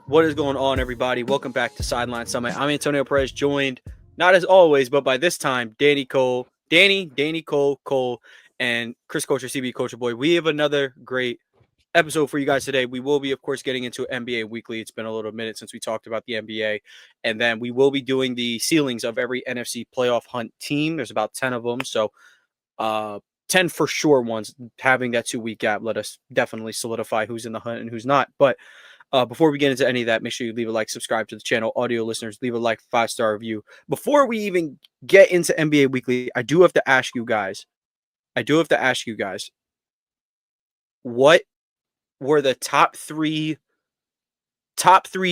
What is going on, everybody? Welcome back to Sideline Summit. I'm Antonio Perez, joined, not as always, but by this time, Danny Cole, Cole, and Chris Coacher, CB Coacher Boy. We have another great episode for you guys today. We will be, of course, getting into NBA Weekly. It's been a little minute since we talked about the NBA. And then we will be doing the ceilings of every NFC playoff hunt team. There's about 10 of them. So 10 for sure ones. Having that 2-week gap let us definitely solidify who's in the hunt and who's not. But before we get into any of that, make sure you leave a like, subscribe to the channel. Audio listeners, leave a like, 5-star review. Before we even get into NBA Weekly, I do have to ask you guys, what were the top three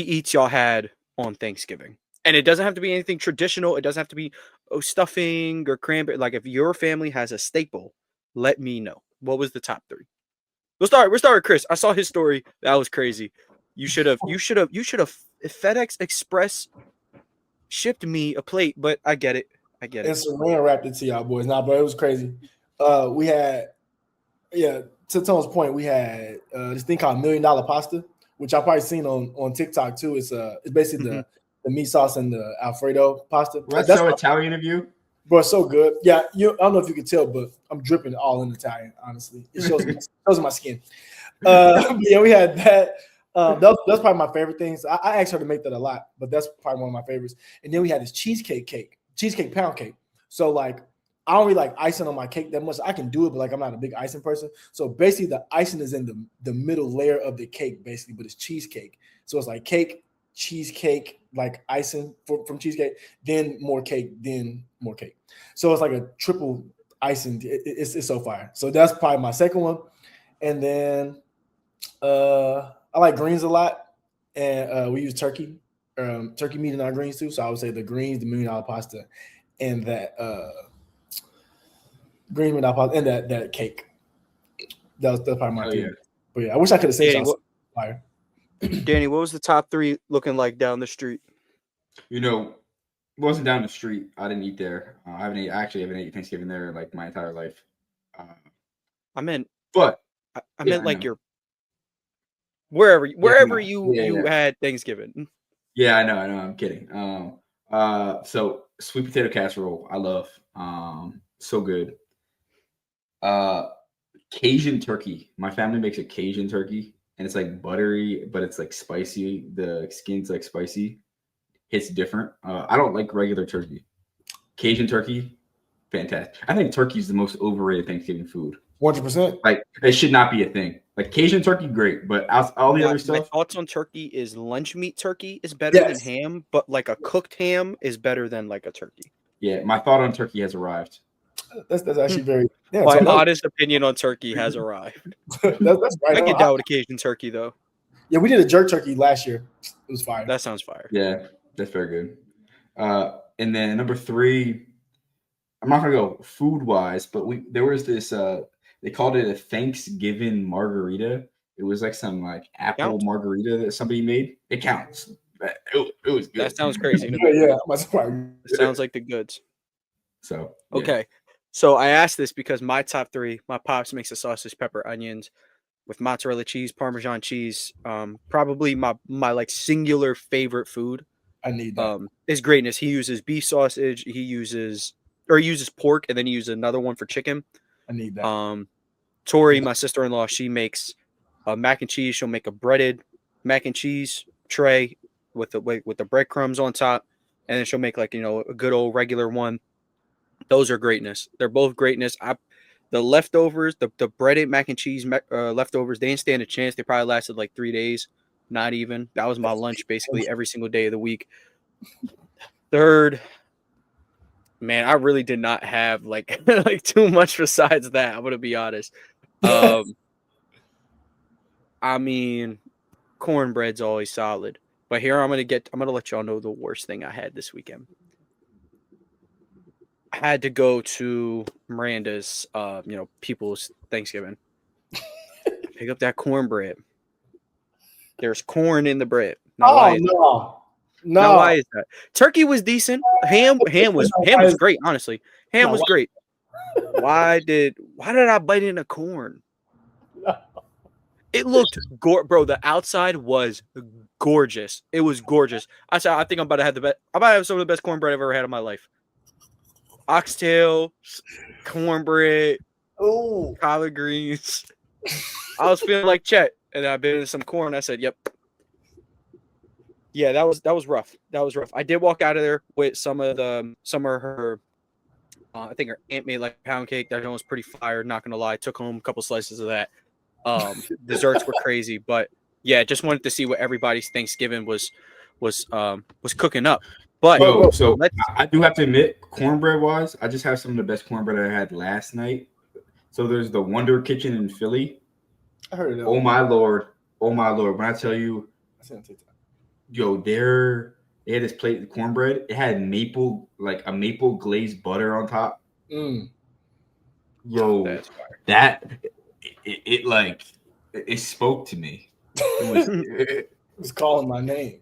eats y'all had on Thanksgiving? And it doesn't have to be anything traditional. It doesn't have to be stuffing or cranberry. Like, if your family has a staple, let me know. What was the top three? We'll start with Chris. I saw his story. That was crazy. You should have FedEx Express shipped me a plate, but I get it. And saran wrapped it to y'all boys. Nah, bro, it was crazy. We had, to Tom's point, we had this thing called $1 Million Pasta, which I've probably seen on TikTok too. It's basically the meat sauce and the Alfredo pasta. That's so Italian of you. Bro, it's so good. Yeah, I don't know if you can tell, but I'm dripping all in Italian, honestly. It shows my skin. Yeah, we had that. That's probably my favorite things. I asked her to make that a lot, but that's probably one of my favorites. And then we had this cheesecake pound cake. So, like, I don't really like icing on my cake that much. I can do it, but, like, I'm not a big icing person. So, basically, the icing is in the middle layer of the cake, basically, but it's cheesecake. So, it's like cake, cheesecake, like icing from cheesecake, then more cake, then more cake. So, it's like a triple icing. It's so fire. So, that's probably my second one. And then I like greens a lot, and we use turkey meat in our greens too. So I would say the greens, the $1 Million Pasta, and that green $1 Million Pasta, and that cake. That's probably my favorite. Yeah. But yeah, I wish I could have said something fire. Danny, what was the top three looking like down the street? You know, it wasn't down the street. I didn't eat there. I haven't eaten Thanksgiving there like my entire life. I meant like your wherever you had Thanksgiving. Yeah, I know. I'm kidding. So sweet potato casserole, I love. So good. Cajun turkey. My family makes a Cajun turkey, and it's like buttery, but it's like spicy. The skin's like spicy. It's different. I don't like regular turkey. Cajun turkey, fantastic. I think turkey is the most overrated Thanksgiving food. 100%. Like, it should not be a thing. Like, Cajun turkey, great, but all the other stuff. My thoughts on turkey is lunch meat turkey is better than ham, but like a cooked ham is better than like a turkey. Yeah, my thought on turkey has arrived. That's actually very. Yeah, my honest opinion on turkey has arrived. that's right. I get down with Cajun turkey though. Yeah, we did a jerk turkey last year. It was fire. That sounds fire. Yeah, that's very good. And then number 3, I'm not gonna go food wise, but there was this. They called it a Thanksgiving margarita. It was like some like apple margarita that somebody made. It counts. It was good. That sounds crazy. Yeah. It sounds like the goods. So yeah. Okay. So I asked this because my top 3, my pops makes a sausage, pepper, onions with mozzarella cheese, Parmesan cheese. Probably my like singular favorite food. I need that. Is greatness. He uses beef sausage. He uses pork, and then he uses another one for chicken. I need that. Tori, my sister-in-law, she makes mac and cheese. She'll make a breaded mac and cheese tray with the breadcrumbs on top, and then she'll make like a good old regular one. Those are greatness. They're both greatness. The leftovers, the breaded mac and cheese leftovers, they didn't stand a chance. They probably lasted like 3 days, not even. That was my lunch basically every single day of the week. Third. Man, I really did not have like too much besides that. I'm gonna be honest. I mean, cornbread's always solid, but here I'm gonna let y'all know the worst thing I had this weekend. I had to go to Miranda's, people's Thanksgiving. Pick up that cornbread. There's corn in the bread. No. Now, No, why is that? Turkey was decent. Ham was great. Honestly, ham was great. Why did I bite into corn? It looked bro. The outside was gorgeous. It was gorgeous. I think I'm about to have I'm about to have some of the best cornbread I've ever had in my life. Oxtail, cornbread, Oh, collard greens. I was feeling like Chet, and I bit into some corn. I said, "Yep." Yeah, that was rough. That was rough. I did walk out of there with some of her. I think her aunt made like a pound cake. That one was pretty fire. Not gonna lie, took home a couple slices of that. Desserts were crazy, but yeah, just wanted to see what everybody's Thanksgiving was cooking up. But Yo, so let's I do have to admit, cornbread wise, I just have some of the best cornbread I had last night. So there's the Wonder Kitchen in Philly. I heard it. Oh my lord, oh my lord! When I tell you, yo, they had this plate of cornbread. It had a maple glazed butter on top. Mm. Yo, that it spoke to me. It was calling my name.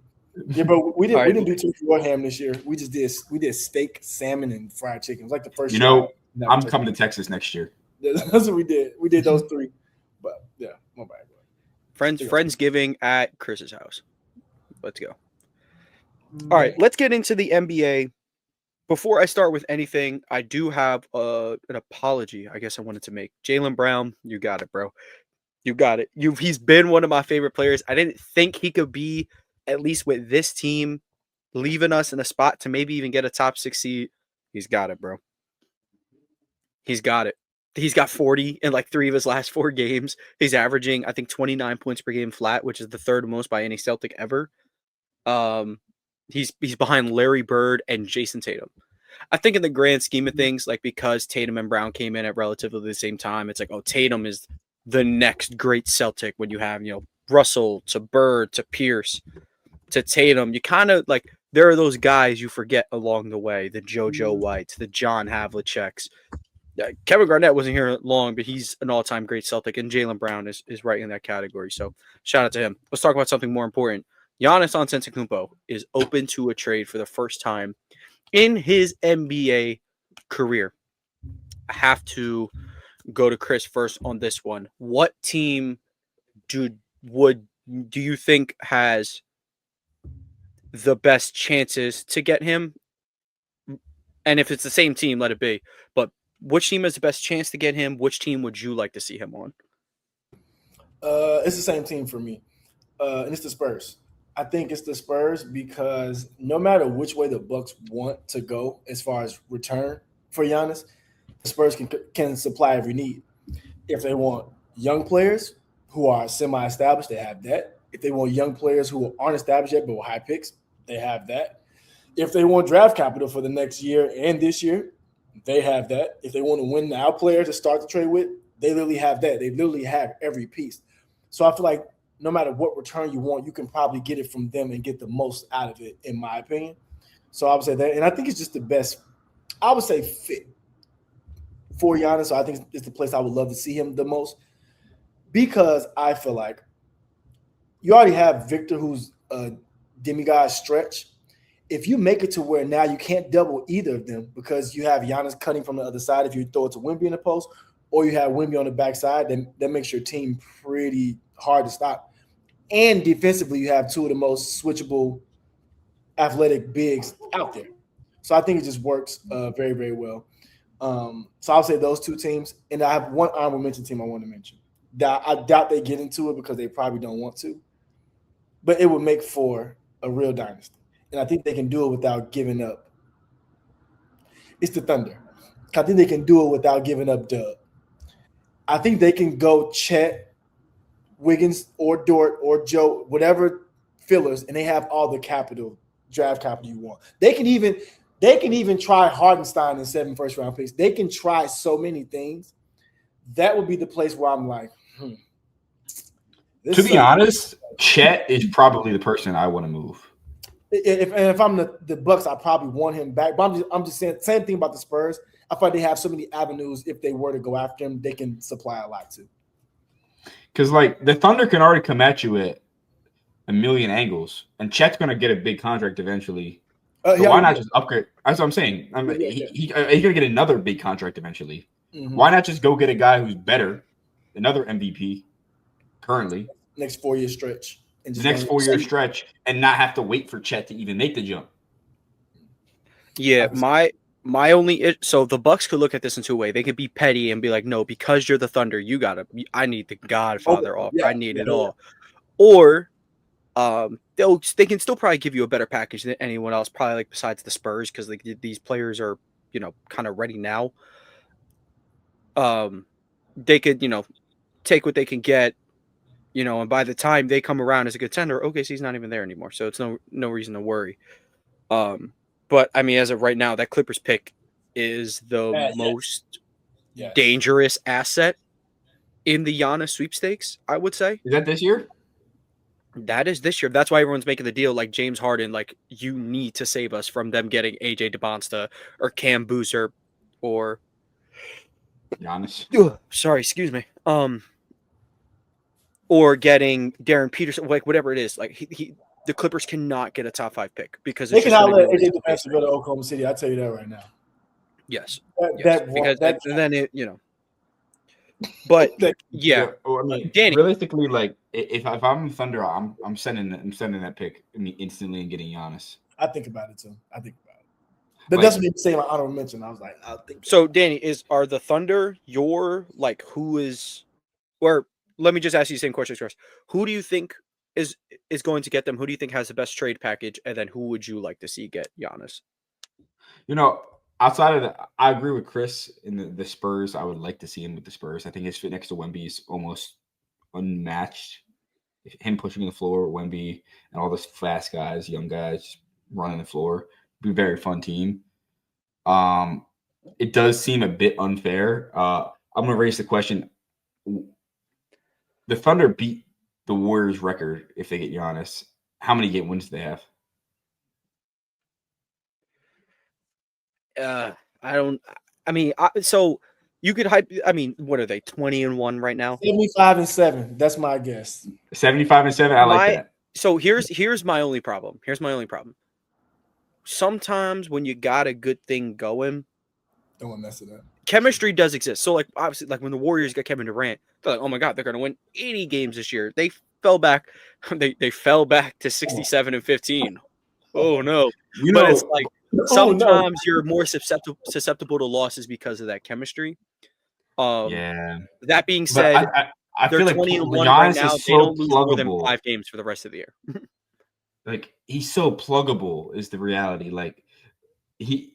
Yeah, but we didn't do turkey or ham this year. We did steak, salmon, and fried chicken. It was like the first. I'm coming to Texas next year. That's what we did. We did those three. But yeah, my bad. Friendsgiving at Chris's house. Let's go. All right, let's get into the NBA. Before I start with anything, I do have an apology I guess I wanted to make. Jaylen Brown, you got it, bro. You got it. He's been one of my favorite players. I didn't think he could be, at least with this team, leaving us in a spot to maybe even get a top 6 seed. He's got it, bro. He's got it. He's got 40 in like 3 of his last 4 games. He's averaging, I think, 29 points per game flat, which is the 3rd most by any Celtic ever. He's behind Larry Bird and Jason Tatum. I think in the grand scheme of things, like because Tatum and Brown came in at relatively the same time, it's like, oh, Tatum is the next great Celtic when you have, Russell to Bird to Pierce to Tatum. You kind of like, there are those guys you forget along the way, the JoJo Whites, the John Havliceks. Kevin Garnett wasn't here long, but he's an all-time great Celtic, and Jaylen Brown is right in that category. So shout out to him. Let's talk about something more important. Giannis Antetokounmpo is open to a trade for the first time in his NBA career. I have to go to Chris first on this one. What team do you think has the best chances to get him? And if it's the same team, let it be. But which team has the best chance to get him? Which team would you like to see him on? It's the same team for me. And it's the Spurs. I think it's the Spurs because no matter which way the Bucks want to go as far as return for Giannis, the Spurs can supply every need. If they want young players who are semi-established, they have that. If they want young players who aren't established yet but with high picks, they have that. If they want draft capital for the next year and this year, they have that. If they want to win now players to start the trade with, they literally have that. They literally have every piece. So I feel like no matter what return you want, you can probably get it from them and get the most out of it, in my opinion. So I would say that. And I think it's just the best, I would say, fit for Giannis. So I think it's the place I would love to see him the most because I feel like you already have Victor, who's a demigod stretch. If you make it to where now you can't double either of them because you have Giannis cutting from the other side if you throw it to Wemby in the post, or you have Wemby on the backside, then that makes your team pretty hard to stop. And defensively, you have 2 of the most switchable athletic bigs out there. So I think it just works very, very well. So I'll say those 2 teams. And I have one honorable mention team I want to mention. I doubt they get into it because they probably don't want to. But it would make for a real dynasty. And I think they can do it without giving up. It's the Thunder. I think they can do it without giving up Dub. I think they can go Chet, Wiggins, or Dort, or Joe, whatever fillers, and they have all the capital, draft capital you want. They can even try Hardenstein in 7 first-round picks. They can try so many things. That would be the place where I'm like, To be honest, Chet is probably the person I want to move. If I'm the Bucks, I probably want him back. But I'm just saying same thing about the Spurs. I feel like they have so many avenues. If they were to go after him, they can supply a lot too. Because like the Thunder can already come at you at a million angles, and Chet's going to get a big contract eventually. Yeah, So why not just upgrade? That's what I'm saying. He's going to get another big contract eventually. Mhm. Why not just go get a guy who's better, another MVP currently, next 4-year stretch, and the just next 4-year stretch, and not have to wait for Chet to even make the jump? Yeah, my only so the Bucks could look at this in two ways. They could be petty and be like, "No, because you're the Thunder, I need the Godfather offer. I need it all." Or they can still probably give you a better package than anyone else, probably like besides the Spurs, because like these players are kind of ready now. They could take what they can get, and by the time they come around as a contender, OKC's not even there anymore, so it's no reason to worry. But I mean, as of right now, that Clippers pick is the most dangerous asset in the Giannis sweepstakes, I would say. Is that this year? That is this year. That's why everyone's making the deal. Like James Harden, like you need to save us from them getting AJ DeBonsta or Cam Boozer or Giannis. Sorry, excuse me. Or getting Darren Peterson, like whatever it is. Like the Clippers cannot get a top 5 pick because they cannot let AJ DeBonsta go to Oklahoma City. I tell you that right now. Yes, But yeah, I mean, Danny, realistically, like if I'm Thunder, I'm sending that pick instantly and getting Giannis. I think about it too. But that's what you say in my honorable mention. I was like, I'll think. So Danny, are the Thunder your who is, or let me just ask you the same question first. Who do you think is going to get them? Who do you think has the best trade package? And then who would you like to see get Giannis? Outside of that, I agree with Chris in the Spurs. I would like to see him with the Spurs. I think his fit next to Wemby is almost unmatched. Him pushing the floor, Wemby, and all those fast guys, young guys running the floor, be a very fun team. It does seem a bit unfair. I'm going to raise the question. The Thunder beat the Warriors record if they get Giannis. How many game wins do they have? So you could hype. I mean, what are they? 20-1 right now. 75-7. That's my guess. 75-7. I like that. So here's my only problem. Sometimes when you got a good thing going, don't want to mess it up. Chemistry does exist. So obviously, when the Warriors got Kevin Durant, they're like, oh my God, they're going to win 80 games this year. They fell back. They fell back to 67-15. Oh no! But it's like sometimes you're more susceptible to losses because of that chemistry. Yeah. That being said, I they're feel like 20-1 right now. They don't lose more than 5 games for the rest of the year. Like he's so pluggable is the reality. Like he,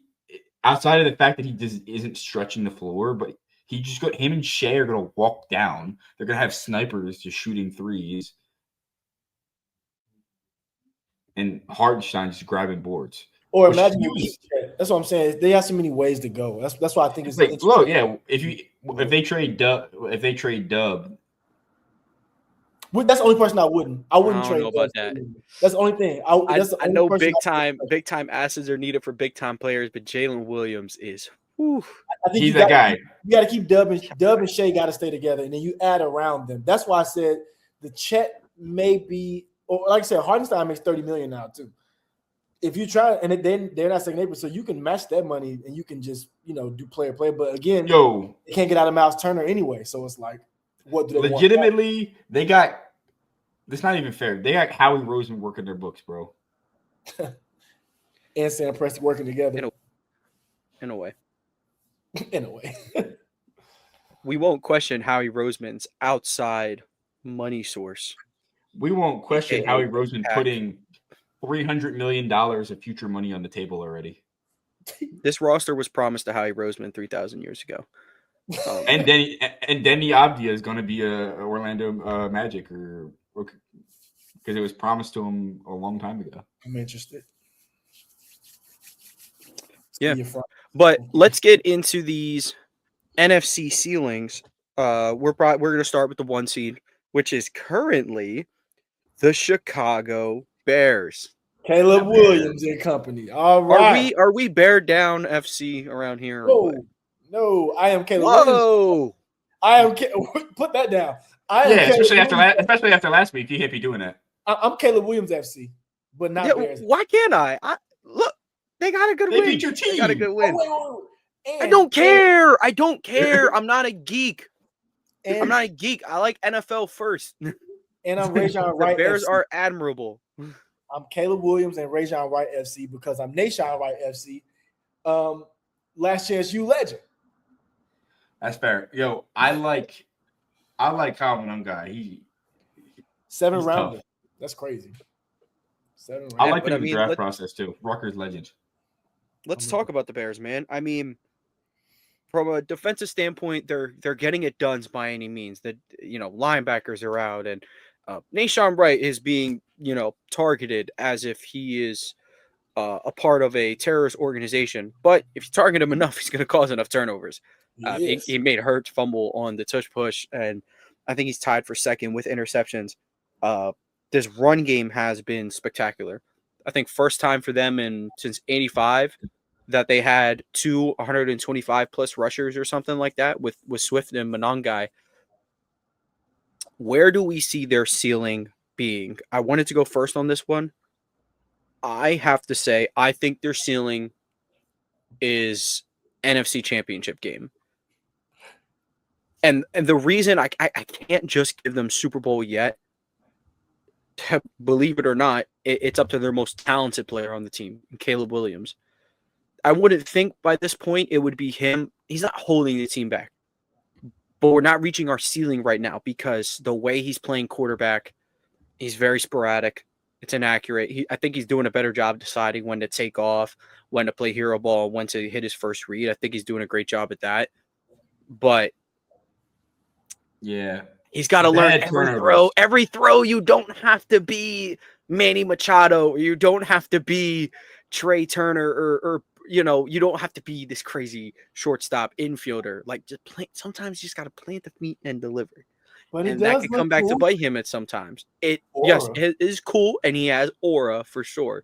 outside of the fact that he just isn't stretching the floor, but him and Shea are gonna walk down. They're gonna have snipers just shooting threes, and Hardenstein just grabbing boards. Or imagine that's what I'm saying. They have so many ways to go. That's why I think it's like look, yeah. If they trade Dub. That's the only person I wouldn't. I wouldn't trade. Know about that. That's the only thing. I know big time assets are needed for big time players, but Jalen Williams is. I think he's that guy. You got to keep Dub and Shea got to stay together, and then you add around them. That's why I said the Chet may be, or like I said, Hardenstein makes $30 million now too. If you try, and then they're not second April, so you can match that money and you can just do player. But again, they can't get out of Miles Turner anyway, so it's like. What do they legitimately want? They got it's not even fair. They got Howie Roseman working their books, bro. And Sam Preston working together. In a way. We won't question Howie Roseman's outside money source. We won't question Howie Roseman putting $300 million of future money on the table already. This roster was promised to Howie Roseman 3,000 years ago. And Denny Avdia is going to be a Orlando Magic or because it was promised to him a long time ago. I'm interested. Yeah, but let's get into these NFC ceilings. We're going to start with the 1 seed, which is currently the Chicago Bears. Caleb Williams and company. All right. Are we Bear Down FC around here? No, I am Caleb Williams. I am put that down. Especially after last week, he can't be doing that. I'm Caleb Williams FC, but not Yeah, Bears. why can't I? Look, they got a good They win. beat your They got a team. good win. Wait. I don't care. I don't care. I'm not a geek. I'm And not a geek. I like NFL first. I'm Rajon The Wright Bears FC. are admirable. I'm Caleb Williams and Rajon Wright FC because I'm Nashon Wright FC. Last Chance U legend. That's fair. Yo, I like Calvin Unguy. He's 7 rounder. tough. That's crazy. 7 round. I like but him I in the mean, draft process too. Rutgers legend. Let's talk about the Bears, man. I mean, from a defensive standpoint, they're getting it done by any means. That linebackers are out, and Nashon Wright is being targeted as if he is a part of a terrorist organization. But if you target him enough, he's going to cause enough turnovers. He made Hurts fumble on the tush push, and I think he's tied for second with interceptions. This run game has been spectacular. I think first time for them since '85 that they had 125 plus rushers or something like that with Swift and Monangai. Where do we see their ceiling being? I wanted to go first on this one. I have to say, I think their ceiling is NFC Championship game. And the reason I can't just give them Super Bowl yet, believe it or not, it's up to their most talented player on the team, Caleb Williams. I wouldn't think by this point it would be him. He's not holding the team back. But we're not reaching our ceiling right now because the way he's playing quarterback, he's very sporadic. It's inaccurate. I think he's doing a better job deciding when to take off, when to play hero ball, when to hit his first read. I think he's doing a great job at that. But yeah, he's got to learn every throw. Every throw, you don't have to be Manny Machado, or you don't have to be Trey Turner, or you don't have to be this crazy shortstop infielder. Like, just sometimes you just got to plant the feet and deliver. But and that could come back to bite him at sometimes. Yes, it is cool, and he has aura for sure.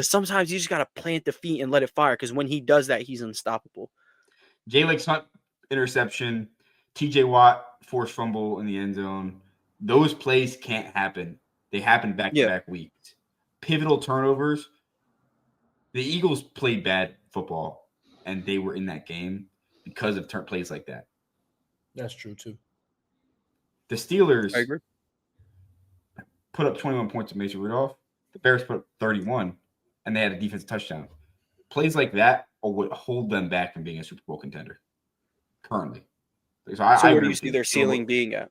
Sometimes you just got to plant the feet and let it fire, because when he does that, he's unstoppable. Jalen Hunt interception, TJ Watt forced fumble in the end zone. Those plays can't happen. They happen back-to-back weeks. Pivotal turnovers. The Eagles played bad football, and they were in that game because of plays like that. That's true, too. The Steelers I agree. put up 21 points with Mason Rudolph. The Bears put up 31, and they had a defensive touchdown. Plays like that are what hold them back from being a Super Bowl contender currently. So where do you see their ceiling being at?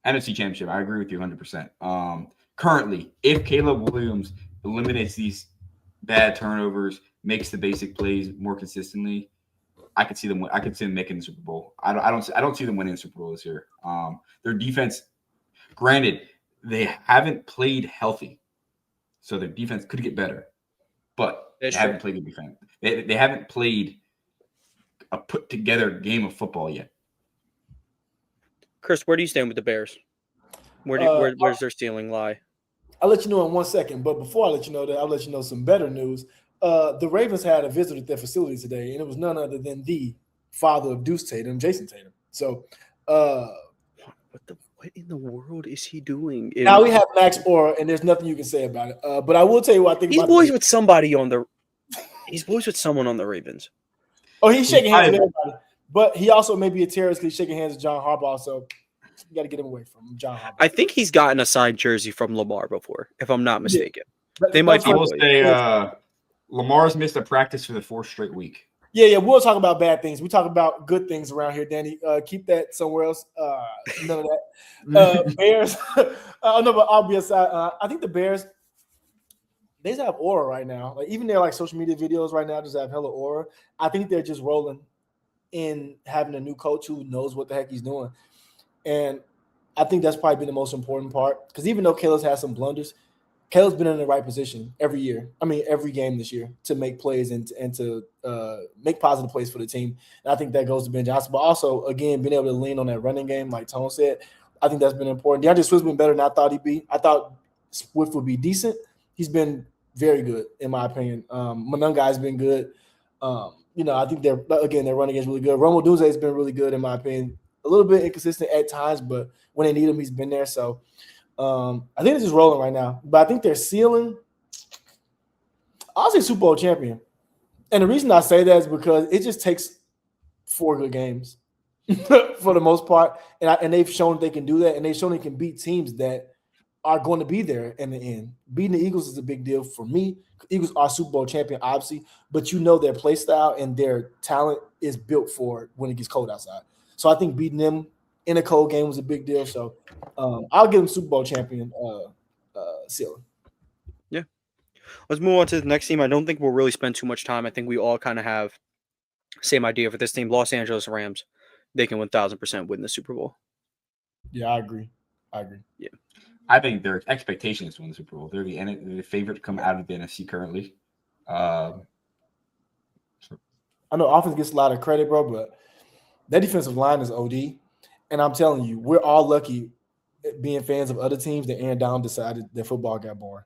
NFC Championship. I agree with you 100%. Currently, if Caleb Williams eliminates these bad turnovers, makes the basic plays more consistently, I could see them. I could see them making the Super Bowl. I don't see them winning the Super Bowl this year. Their defense, granted, they haven't played healthy, so their defense could get better, but they haven't played good defense. They haven't played a put together game of football yet. Chris, where do you stand with the Bears? Where's their ceiling lie? I'll let you know in 1 second, but before I let you know that, I'll let you know some better news. The Ravens had a visit at their facility today, and it was none other than the father of Deuce Tatum, Jason Tatum. So, what in the world is he doing? Now we have Max Ora, and there's nothing you can say about it. But I will tell you what I think. He's boys with somebody on the. He's boys with someone on the Ravens. Oh, he's shaking hands with everybody, but he also may be a terrorist because he's shaking hands with John Harbaugh. So you got to get him away from John Harbaugh. I think he's gotten a signed jersey from Lamar before, if I'm not mistaken. Yeah. They might be. I will say Lamar's missed a practice for the 4th straight week. Yeah. We'll talk about bad things. We talk about good things around here, Danny. Keep that somewhere else. None of that. Bears. No, but I'll be aside. I think the Bears, they just have aura right now. Like, even their social media videos right now just have hella aura. I think they're just rolling in having a new coach who knows what the heck he's doing. And I think that's probably been the most important part, because even though Caleb's had some blunders, Caleb's been in the right position every game this year to make plays and to make positive plays for the team. And I think that goes to Ben Johnson. But also, again, being able to lean on that running game, like Tone said, I think that's been important. DeAndre Swift's been better than I thought he'd be. I thought Swift would be decent. He's been very good, in my opinion. Monangai's been good. I think their running game is really good. Romo Dunze has been really good, in my opinion. A little bit inconsistent at times, but when they need him, he's been there. So I think it's just rolling right now, but I think their ceiling. I'll say Super Bowl champion, and the reason I say that is because it just takes 4 good games for the most part, and they've shown they can do that, and they've shown they can beat teams that are going to be there in the end. Beating the Eagles is a big deal for me. Eagles are Super Bowl champion, obviously, but their play style and their talent is built for when it gets cold outside. So I think beating them in a cold game was a big deal. So I'll give them Super Bowl champion ceiling. Yeah. Let's move on to the next team. I don't think we'll really spend too much time. I think we all kind of have same idea for this team. Los Angeles Rams. They can 1,000% win the Super Bowl. Yeah, I agree. Yeah. I think their expectations to win the Super Bowl. They're the favorite to come out of the NFC currently. I know offense gets a lot of credit, bro, but that defensive line is OD. And I'm telling you, we're all lucky being fans of other teams that Aaron Donald decided that football got boring.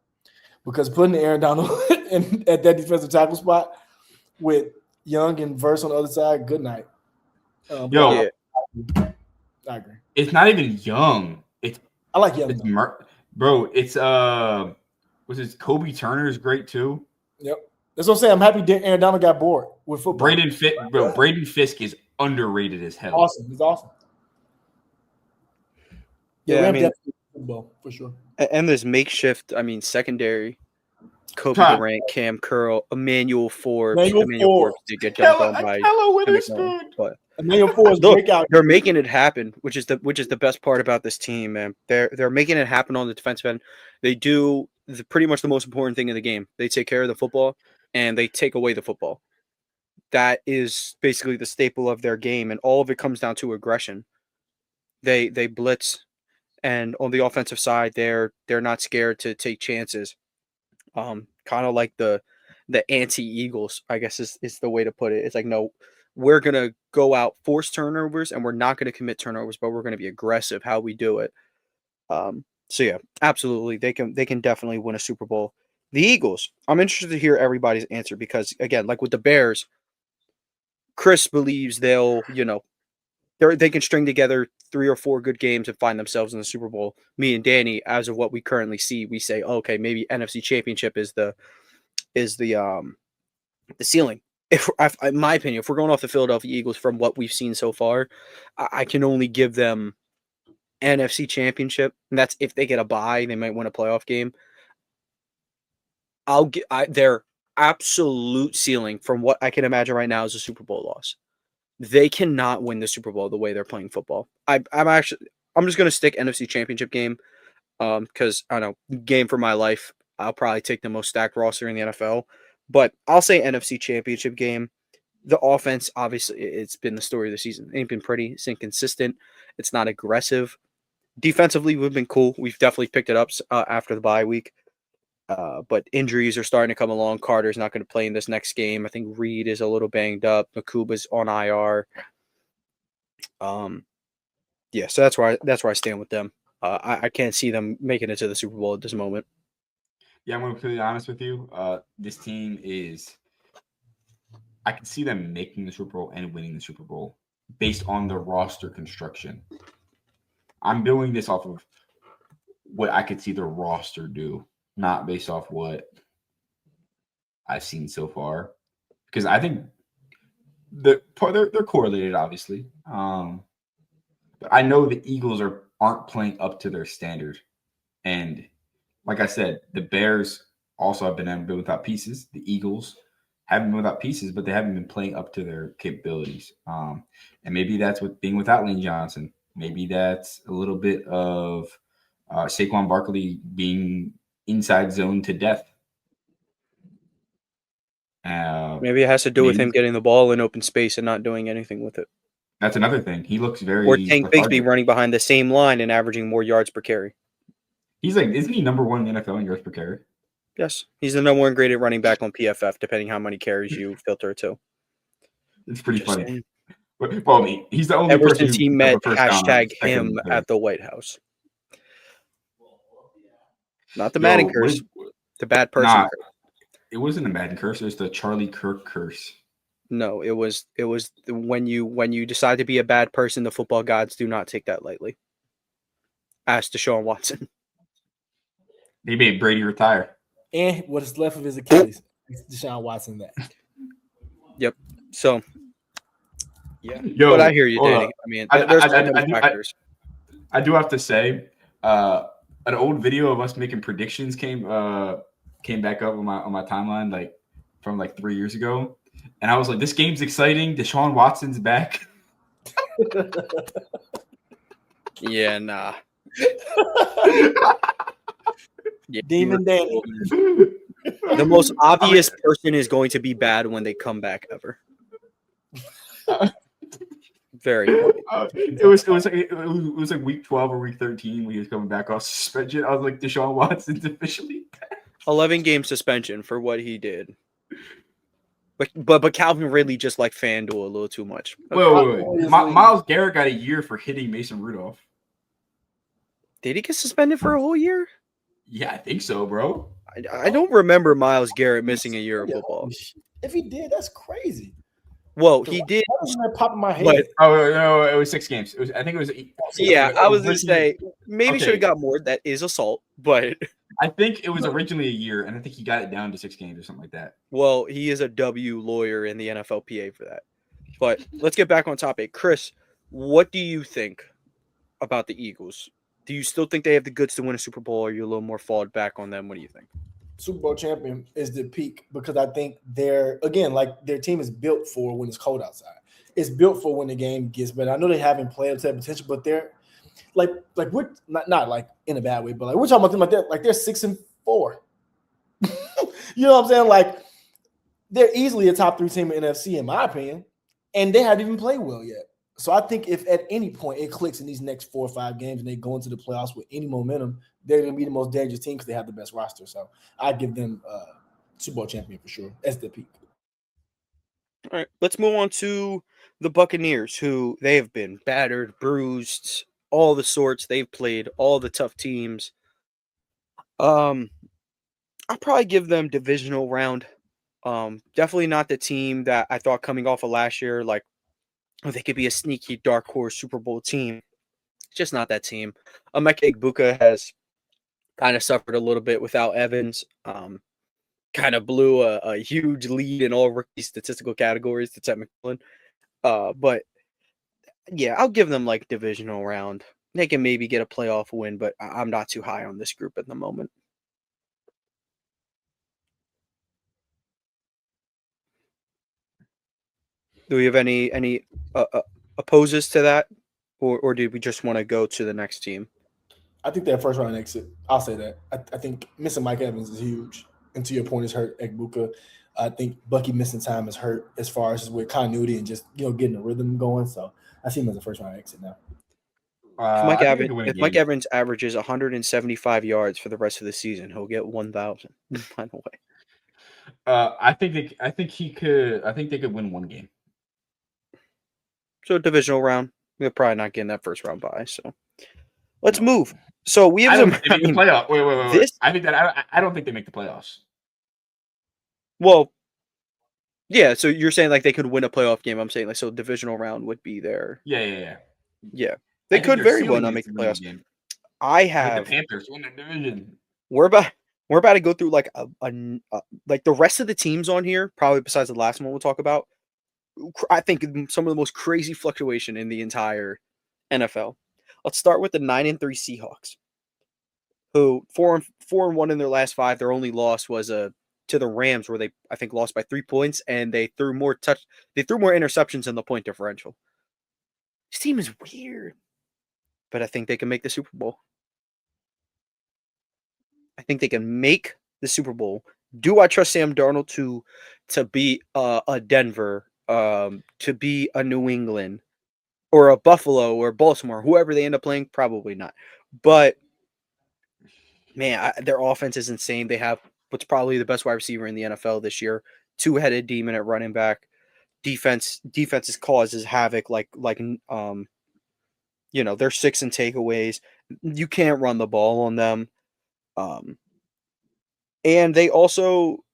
Because putting Aaron Donald at that defensive tackle spot with Young and Verse on the other side, good night. I agree. It's not even Young. I like Young. Bro, it's Kobe Turner's great too. Yep. That's what I'm saying. I'm happy Aaron Donald got bored with football. Braden Fisk is underrated as hell. Awesome. He's awesome. Yeah, I mean, football for sure. And there's makeshift, secondary. Kobe Durant, Cam Curl, Emmanuel Forbes. Emmanuel Forbes did get dunked on by Emmanuel Forbes breakout. They're making it happen, which is the best part about this team, man. They're making it happen on the defensive end. They do pretty much the most important thing in the game. They take care of the football and they take away the football. That is basically the staple of their game, and all of it comes down to aggression. They blitz, and on the offensive side, they're not scared to take chances. Kind of like the anti-Eagles, I guess is the way to put it. It's like, no, we're going to go out, force turnovers, and we're not going to commit turnovers, but we're going to be aggressive how we do it. So yeah, absolutely. They can definitely win a Super Bowl. The Eagles, I'm interested to hear everybody's answer because, again, like with the Bears, Chris believes they can string together 3 or 4 good games and find themselves in the Super Bowl. Me and Danny, as of what we currently see, we say, okay, maybe NFC Championship is the ceiling. In my opinion, if we're going off the Philadelphia Eagles from what we've seen so far, I can only give them NFC Championship, and that's if they get a bye, they might win a playoff game. Their absolute ceiling from what I can imagine right now is a Super Bowl loss. They cannot win the Super Bowl the way they're playing football. I'm just going to stick NFC Championship game because I don't know, game for my life. I'll probably take the most stacked roster in the NFL, but I'll say NFC Championship game. The offense, obviously, it's been the story of the season. It ain't been pretty. It's inconsistent. It's not aggressive. Defensively, we've been cool. We've definitely picked it up after the bye week. But injuries are starting to come along. Carter's not going to play in this next game. I think Reed is a little banged up. Nakuba's on IR. Yeah, so that's where I stand with them. I can't see them making it to the Super Bowl at this moment. Yeah, I'm going to be completely honest with you. This team is. I can see them making the Super Bowl and winning the Super Bowl based on the roster construction. I'm building this off of what I could see the roster do, not based off what I've seen so far. Because I think they're correlated, obviously. But I know the Eagles aren't playing up to their standard. And like I said, the Bears also have been without pieces. The Eagles haven't been without pieces, but they haven't been playing up to their capabilities. And maybe that's with being without Lane Johnson. Maybe that's a little bit of Saquon Barkley being inside zone to death. Maybe it has to do with him getting the ball in open space and not doing anything with it. That's another thing. He looks very. Or Tank Bigsby running behind the same line and averaging more yards per carry. Isn't he number 1 in the NFL in yards per carry? Yes, he's the number 1 graded running back on PFF, depending how many carries you filter it to. It's pretty funny. Well, he's the only Ever person since he met #him at the White House. Not the Madden curse, the bad person curse. It wasn't a Madden curse. It was the Charlie Kirk curse. No, it was when you decide to be a bad person, the football gods do not take that lightly. Ask Deshaun Watson. They made Brady retire. And what is left of his Achilles, Deshaun Watson back. Yep. So, yeah. Yo, but I hear you, hold Danny. up. I mean, I, there's I, so I, many I, do, factors. I do have to say, an old video of us making predictions came back up on my timeline like from like 3 years ago, and I was like, "This game's exciting. Deshaun Watson's back." Yeah, nah. Yeah, Demon Danny. the most obvious person is going to be bad when they come back ever. Very funny. It was like week 12 or week 13 when he was coming back off suspension. I was like, Deshaun Watson's officially back. 11-game suspension for what he did. But Calvin Ridley just like FanDuel a little too much. Wait. Myles Garrett got a year for hitting Mason Rudolph. Did he get suspended for a whole year? Yeah, I think so, bro. I don't remember Myles Garrett missing a year of football. If he did, that's crazy. Well, he did. Why doesn't that pop in my head? But, no, it was 6 games. I think it was. Yeah, I was going to say, maybe should have got more. That is assault, but. I think it was originally a year, and I think he got it down to 6 games or something like that. Well, he is a W lawyer in the NFLPA for that. But let's get back on topic. Chris, what do you think about the Eagles? Do you still think they have the goods to win a Super Bowl, or are you a little more falled back on them? What do you think? Super Bowl champion is the peak because I think their team is built for when it's cold outside. It's built for when the game gets better. I know they haven't played up to that potential, but they're like we're not like in a bad way, but like we're talking about them like they're 6-4. You know what I'm saying? Like they're easily a top 3 team in NFC in my opinion, and they haven't even played well yet. So I think if at any point it clicks in these next 4 or 5 games and they go into the playoffs with any momentum, they're going to be the most dangerous team because they have the best roster. So I give them Super Bowl champion for sure. That's the peak. All right, let's move on to the Buccaneers, who they have been battered, bruised, all the sorts. They've played all the tough teams. I'll probably give them divisional round. Definitely not the team that I thought coming off of last year, like they could be a sneaky dark horse Super Bowl team. Just not that team. Emeka Egbuka has kind of suffered a little bit without Evans. Kind of blew a huge lead in all rookie statistical categories to Ted McMillan. But yeah, I'll give them like divisional round. They can maybe get a playoff win, but I'm not too high on this group at the moment. Do we have any opposes to that, or do we just want to go to the next team? I think that first round exit. I'll say that. I think missing Mike Evans is huge, and to your point, is hurt Egbuka. I think Bucky missing time is hurt as far as with continuity and just getting the rhythm going. So I see him as a first round exit now. If Mike Evans averages 175 yards for the rest of the season, he'll get 1,000. By the way, I think they could win 1 game. So divisional round, we're probably not getting that first round bye. So let's move. So we have the playoff. Wait. I don't think they make the playoffs. Well, yeah. So you're saying like they could win a playoff game. I'm saying like so divisional round would be their. Yeah. They could very well not make the playoffs. Game. I have the Panthers win the division. We're about to go through like like the rest of the teams on here, probably besides the last one we'll talk about. I think some of the most crazy fluctuation in the entire NFL. Let's start with the 9-3 Seahawks, who 4-1 in their last 5. Their only loss was to the Rams, where they I think lost by 3 points, and they threw more interceptions in the point differential. This team is weird, but I think they can make the Super Bowl. I think they can make the Super Bowl. Do I trust Sam Darnold to be a Denver, to be a New England, or a Buffalo or Baltimore, whoever they end up playing? Probably not. But man, their offense is insane. They have what's probably the best wide receiver in the NFL this year, 2-headed demon at running back. Defenses causes havoc like they're 6 in takeaways. You can't run the ball on them. And they also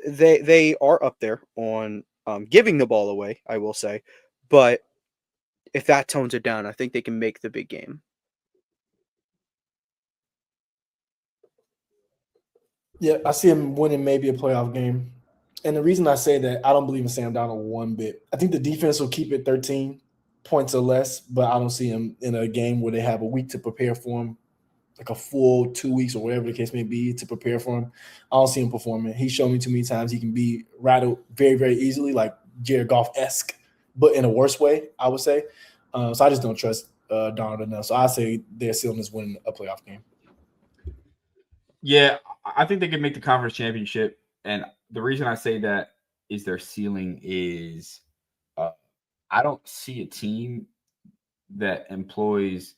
they are up there on giving the ball away, I will say. But if that tones it down, I think they can make the big game. Yeah, I see him winning maybe a playoff game. And the reason I say that, I don't believe in Sam Donald one bit. I think the defense will keep it 13 points or less, but I don't see him in a game where they have a week to prepare for him, like a full 2 weeks or whatever the case may be to prepare for him. I don't see him performing. He's shown me too many times he can be rattled very, very easily, like Jared Goff-esque, but in a worse way, I would say. So I just don't trust Donald enough. So I say they're still in this winning a playoff game. Yeah, I think they can make the conference championship, and the reason I say that is their ceiling is I don't see a team that employs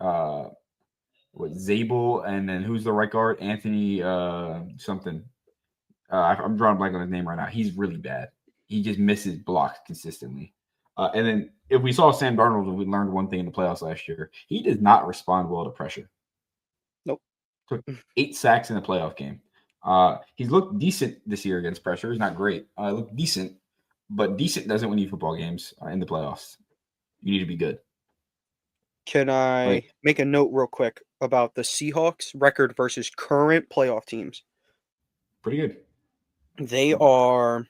Zabel and then who's the right guard? Anthony something. I'm drawing a blank on his name right now. He's really bad. He just misses blocks consistently. And then if we saw Sam Darnold, we learned one thing in the playoffs last year. He does not respond well to pressure. Nope. Took 8 sacks in the playoff game. He's looked decent this year against pressure. He's not great. Looked decent, but decent doesn't win you football games in the playoffs. You need to be good. Can I make a note real quick about the Seahawks record versus current playoff teams? Pretty good. They are.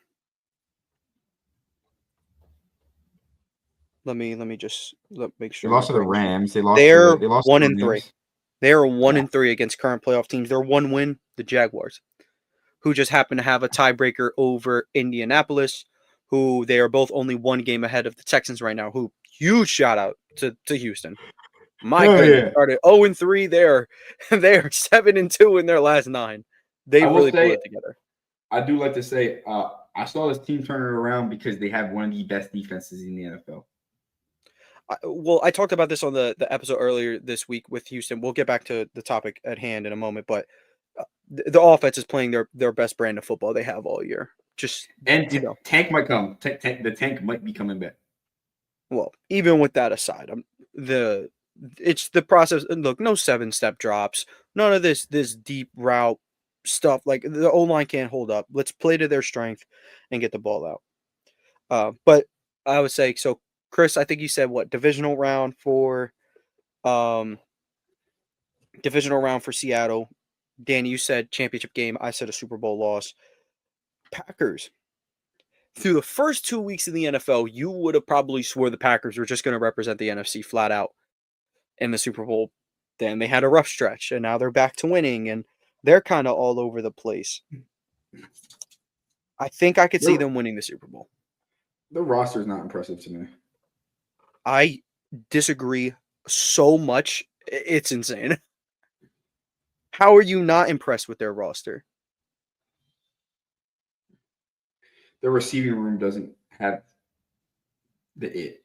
Let me just make sure. They lost to the Rams. They lost. They're They lost 1-3. They are 1-3 Yeah. against current playoff teams. They're one win, the Jaguars, who just happen to have a tiebreaker over Indianapolis, who they are both only one game ahead of the Texans right now. Who huge shout out to Houston. My goodness, started 0-3 there. They are 7-2 in their last 9. They really pulled it together. I do like to say I saw this team turn it around because they have one of the best defenses in the NFL. I talked about this on the episode earlier this week with Houston. We'll get back to the topic at hand in a moment, but the offense is playing their best brand of football they have all year. Just Tank might come. The tank might be coming back. Well, even with that aside, it's the process. Look, no 7-step drops, none of this deep route stuff. Like the O-line can't hold up. Let's play to their strength and get the ball out. But I would say so. Chris, I think you said what divisional round for Seattle. Danny, you said championship game. I said a Super Bowl loss. Packers. Through the first 2 weeks in the NFL, you would have probably swore the Packers were just going to represent the NFC flat out in the Super Bowl. Then they had a rough stretch, and now they're back to winning, and they're kind of all over the place. I think I could see them winning the Super Bowl. The roster is not impressive to me. I disagree so much. It's insane. How are you not impressed with their roster? Their receiving room doesn't have the it.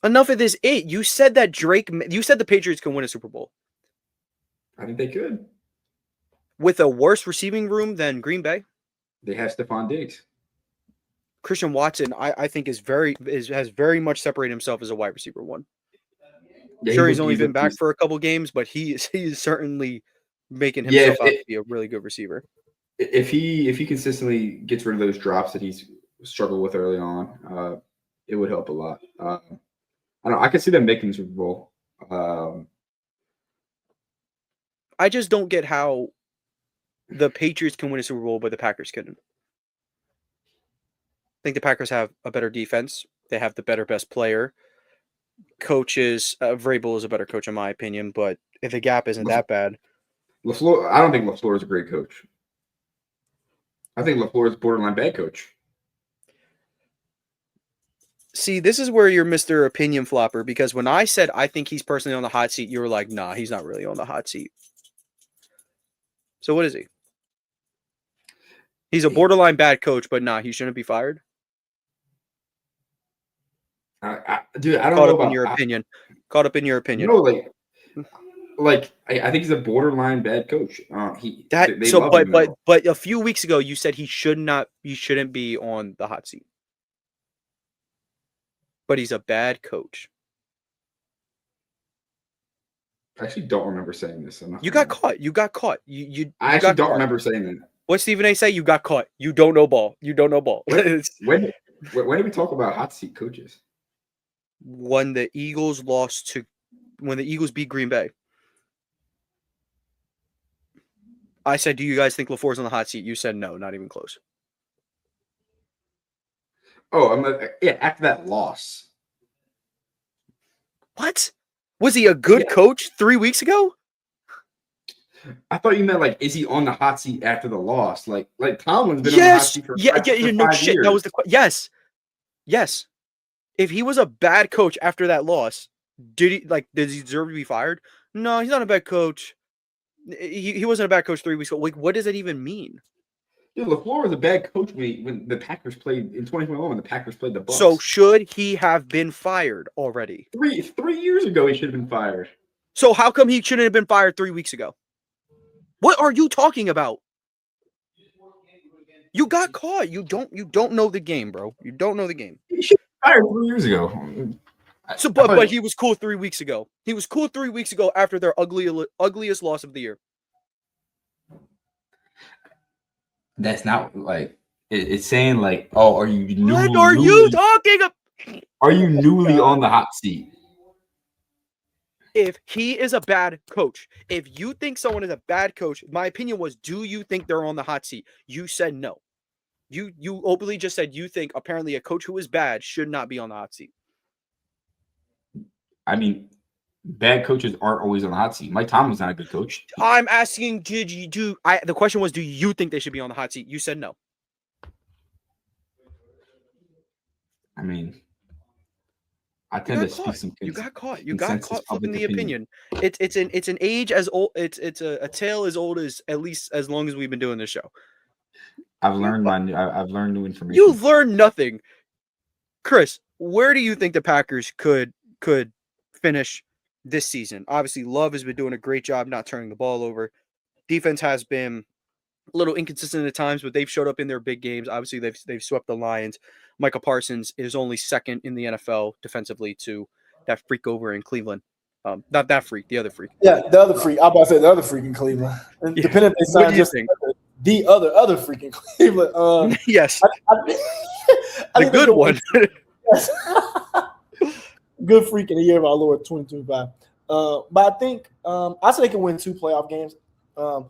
Enough of this it. You said that you said the Patriots can win a Super Bowl. I think they could. With a worse receiving room than Green Bay? They have Stephon Diggs. Christian Watson, I think has very much separated himself as a wide receiver one. Yeah, sure, he's only been back for a couple games, but he is certainly making himself out to be a really good receiver. If he consistently gets rid of those drops that he's struggled with early on, it would help a lot. I don't know. I could see them making the Super Bowl. I just don't get how the Patriots can win a Super Bowl, but the Packers couldn't. I think the Packers have a better defense. They have the best player. Coaches, Vrabel is a better coach in my opinion, but if the gap isn't that bad. LaFleur, I don't think LaFleur is a great coach. I think LaFleur is a borderline bad coach. See, this is where you're Mr. Opinion Flopper, because when I said I think he's personally on the hot seat, you were like, nah, he's not really on the hot seat. So what is he? He's a borderline bad coach, but nah, he shouldn't be fired. Dude, I don't know about Caught up in your opinion. No, I think he's a borderline bad coach. But a few weeks ago you said he shouldn't be on the hot seat. But he's a bad coach. I actually don't remember saying this. You got caught. You I actually don't remember saying that. What Stephen A say? You got caught. You don't know ball. When did we talk about hot seat coaches? When the Eagles beat Green Bay. I said, do you guys think LaFleur's on the hot seat? You said no, not even close. Oh, after that loss. What? Was he a good coach 3 weeks ago? I thought you meant like, is he on the hot seat after the loss? Like Tomlin's been on the hot seat for no 5 shit. years. That was the yes. If he was a bad coach after that loss, does he deserve to be fired? No, he's not a bad coach. He wasn't a bad coach 3 weeks ago. Like, what does that even mean? Dude, LaFleur was a bad coach when the Packers played in 2021 when the Packers played the Bucs. So should he have been fired already? 3 years ago, he should have been fired. So how come he shouldn't have been fired 3 weeks ago? What are you talking about? You got caught. You don't know the game, bro. You don't know the game. He should have been fired 3 years ago. So, but he was cool 3 weeks ago. He was cool 3 weeks ago after their ugliest loss of the year. That's not like it's saying like, oh, are you newly? What are you talking about? Are you newly on the hot seat? If he is a bad coach, if you think someone is a bad coach, my opinion was, do you think they're on the hot seat? You said no. You openly just said you think apparently a coach who is bad should not be on the hot seat. I mean, bad coaches aren't always on the hot seat. Mike Tomlin's not a good coach. I'm asking, the question was, do you think they should be on the hot seat? You said no. I mean, I tend to speak some. You got caught. You got caught flipping the opinion. It's an age as old. It's a tale as old as at least as long as we've been doing this show. I've learned new information. You've learned nothing, Chris. Where do you think the Packers could finish this season? Obviously, Love has been doing a great job not turning the ball over. Defense has been a little inconsistent at times, but they've showed up in their big games. Obviously, they've swept the Lions. Michael Parsons is only second in the NFL defensively to that freak over in Cleveland. Not that freak, the other freak. Yeah, the other freak. I'm about to say the other freak in Cleveland. And Yeah. depending if they sign just the other freak in Cleveland. Yes. I the good one. Yes. Good freak in the year of our Lord 2025. But I think I say they can win 2 playoff games. Because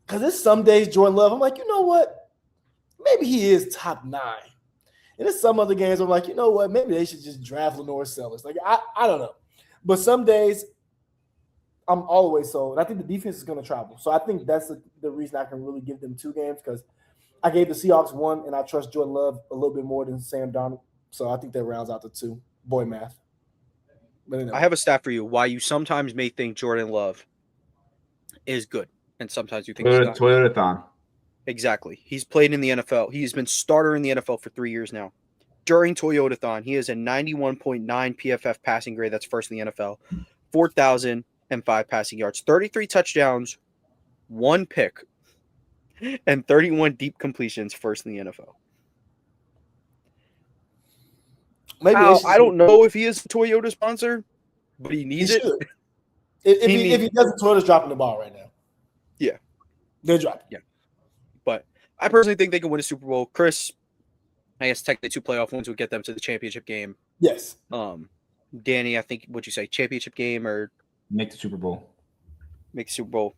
there's some days Jordan Love, I'm like, you know what? Maybe he is top 9. And there's some other games I'm like, you know what? Maybe they should just draft Lenore Sellers. Like, I don't know. But some days I'm always sold. I think the defense is going to travel. So I think that's the reason I can really give them 2 games, because I gave the Seahawks 1, and I trust Jordan Love a little bit more than Sam Darnold. So I think that rounds out to 2. Boy math. But anyway. I have a stat for you why you sometimes may think Jordan Love is good, and sometimes you think he's not. Toyotathon. Exactly. He's played in the NFL. He's been starter in the NFL for 3 years now. During Toyotathon, he has a 91.9 PFF passing grade. That's first in the NFL. 4,005 passing yards, 33 touchdowns, 1 pick, and 31 deep completions, first in the NFL. Maybe I don't know if he is a Toyota sponsor, but he needs it. If he doesn't, Toyota's dropping the ball right now. Yeah. They're dropping. Yeah. But I personally think they can win a Super Bowl. Chris, I guess technically 2 playoff wins would get them to the championship game. Yes. Danny, I think, what'd you say, championship game or make the Super Bowl? Make the Super Bowl.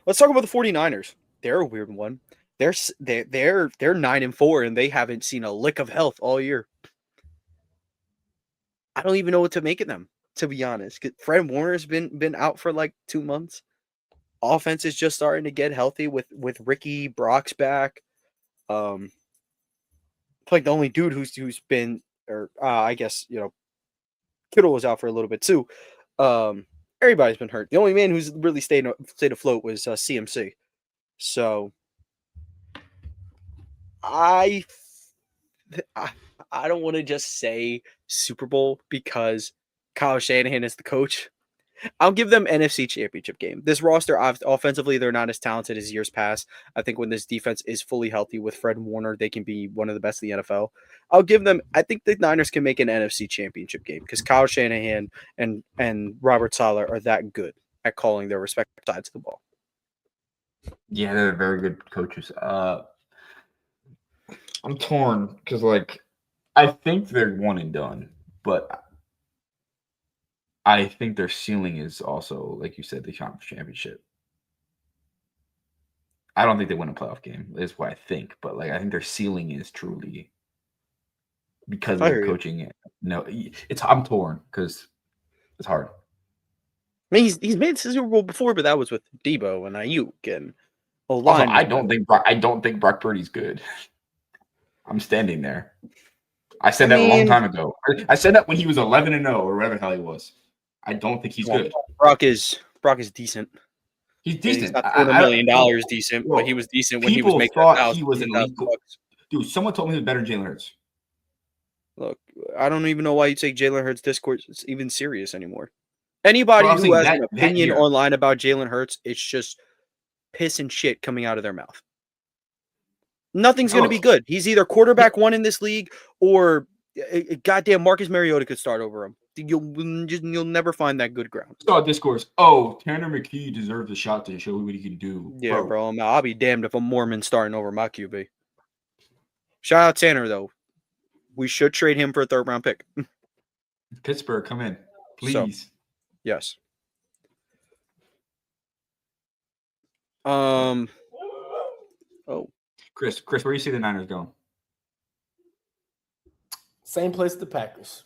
Let's talk about the 49ers. They're a weird one. They're 9-4, and they haven't seen a lick of health all year. I don't even know what to make of them, to be honest. Fred Warner's been out for like 2 months. Offense is just starting to get healthy with Ricky Brock's back. Like the only dude who's been, or I guess, Kittle was out for a little bit too. Everybody's been hurt. The only man who's really stayed afloat was CMC. So I don't want to just say Super Bowl because Kyle Shanahan is the coach. I'll give them NFC Championship game. This roster, offensively, they're not as talented as years past. I think when this defense is fully healthy with Fred Warner, they can be one of the best in the NFL. I'll give them. I think the Niners can make an NFC Championship game because Kyle Shanahan and Robert Saleh are that good at calling their respective sides of the ball. Yeah, they're very good coaches. I'm torn because, I think they're one and done, but I think their ceiling is also, like you said, the conference championship. I don't think they win a playoff game. Is what I think, but like I think their ceiling is truly because of I their hear you. coaching. No, I'm torn because it's hard. I mean, he's made the Super Bowl before, but that was with Debo and Ayuk and a Also, line. I don't think Brock Purdy's good. I'm standing there. I said that a long time ago. I said that when he was 11-0 or whatever the hell he was. I don't think he's good. Brock is decent. He's decent. He's not $200 million decent, well, but he was decent when he was people making thought he was an elite. $1,000. Dude, someone told me he was better than Jalen Hurts. Look, I don't even know why you take Jalen Hurts' discourse even serious anymore. Anybody who has an opinion online about Jalen Hurts, it's just piss and shit coming out of their mouth. Nothing's going to be good. He's either quarterback one in this league or goddamn Marcus Mariota could start over him. You'll never find that good ground. Saw discourse. Oh, Tanner McKee deserves a shot to show what he can do. Yeah, bro. I'll be damned if a Mormon starting over my QB. Shout out Tanner though. We should trade him for a 3rd round pick. Pittsburgh, come in, please. So, yes. Oh, Chris, where do you see the Niners going? Same place as the Packers.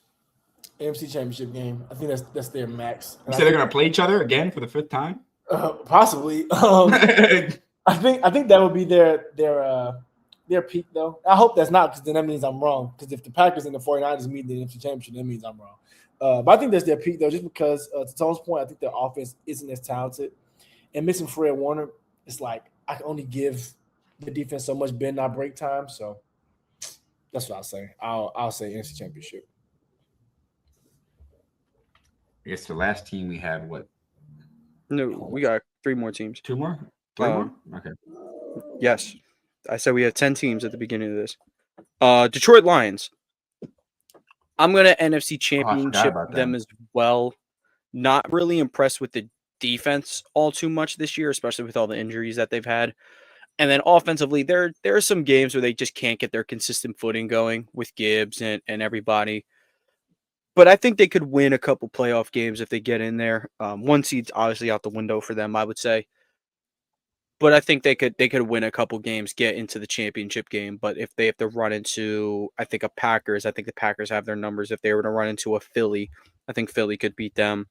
NFC Championship game. I think that's their max. You said they're going to play each other again for the 5th time? Possibly. I think that would be their peak, though. I hope that's not, because then that means I'm wrong. Because if the Packers and the 49ers meet the NFC Championship, that means I'm wrong. But I think that's their peak, though, just because, to Tone's point, I think their offense isn't as talented. And missing Fred Warner, it's like I can only give the defense so much bend, not break time. So that's what I'll say. I'll say NFC Championship. I guess the last team we had, what? No, we got 3 more teams. 2 more? 3 more? Okay. Yes. I said we have 10 teams at the beginning of this. Detroit Lions. I'm going to NFC Championship them as well. Not really impressed with the defense all too much this year, especially with all the injuries that they've had. And then offensively, there are some games where they just can't get their consistent footing going with Gibbs and everybody. But I think they could win a couple playoff games if they get in there. 1 seed's obviously out the window for them, I would say. But I think they could win a couple games, get into the championship game. But if they have to run into, I think, the Packers have their numbers. If they were to run into a Philly, I think Philly could beat them.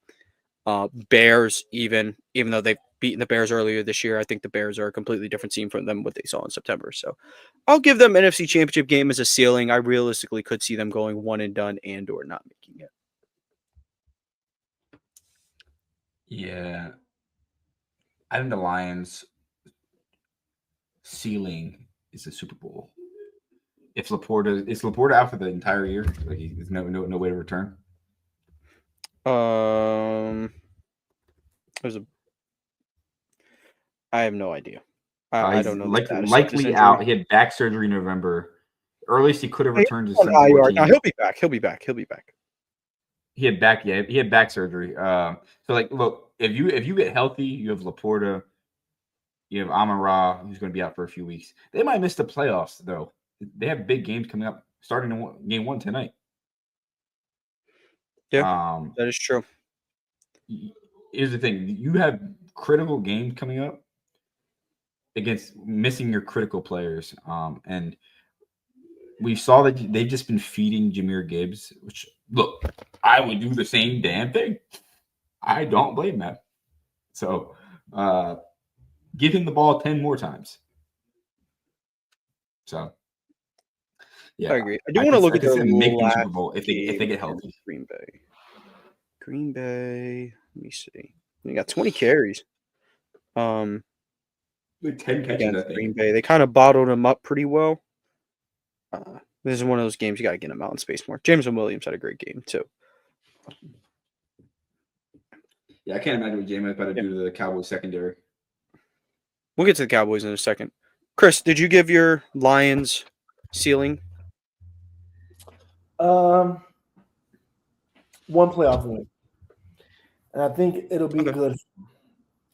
Bears, even though they've beaten the Bears earlier this year, I think the Bears are a completely different team from them what they saw in September. So I'll give them NFC Championship game as a ceiling. I realistically could see them going one and done and or not making it. Yeah. I think the Lions ceiling is the Super Bowl. If Laporta out for the entire year, like there's no way to return. I have no idea. I don't know. Likely out. He had back surgery in November. Earliest he could have returned to IR. No, he'll be back. He'll be back. He had back. Yeah, he had back surgery. So like, look, if you get healthy, you have Laporta. You have Amon-Ra, who's going to be out for a few weeks. They might miss the playoffs, though. They have big games coming up, starting in game 1 tonight. Yeah, that is true. Here's the thing. You have critical games coming up against missing your critical players. And we saw that they've just been feeding Jahmyr Gibbs, which, look, I would do the same damn thing. I don't blame that. So, give him the ball 10 more times. So, yeah, I agree. I do want to look at their make the Super Bowl if they get healthy. Green Bay. Let me see. They got 20 carries. 10 catches. I think. Green Bay. They kind of bottled him up pretty well. This is one of those games you got to get him out in space more. Jameson Williams had a great game too. Yeah, I can't imagine what Jameis about to do to the Cowboys secondary. We'll get to the Cowboys in a second. Chris, did you give your Lions ceiling? 1 playoff win, and I think it'll be good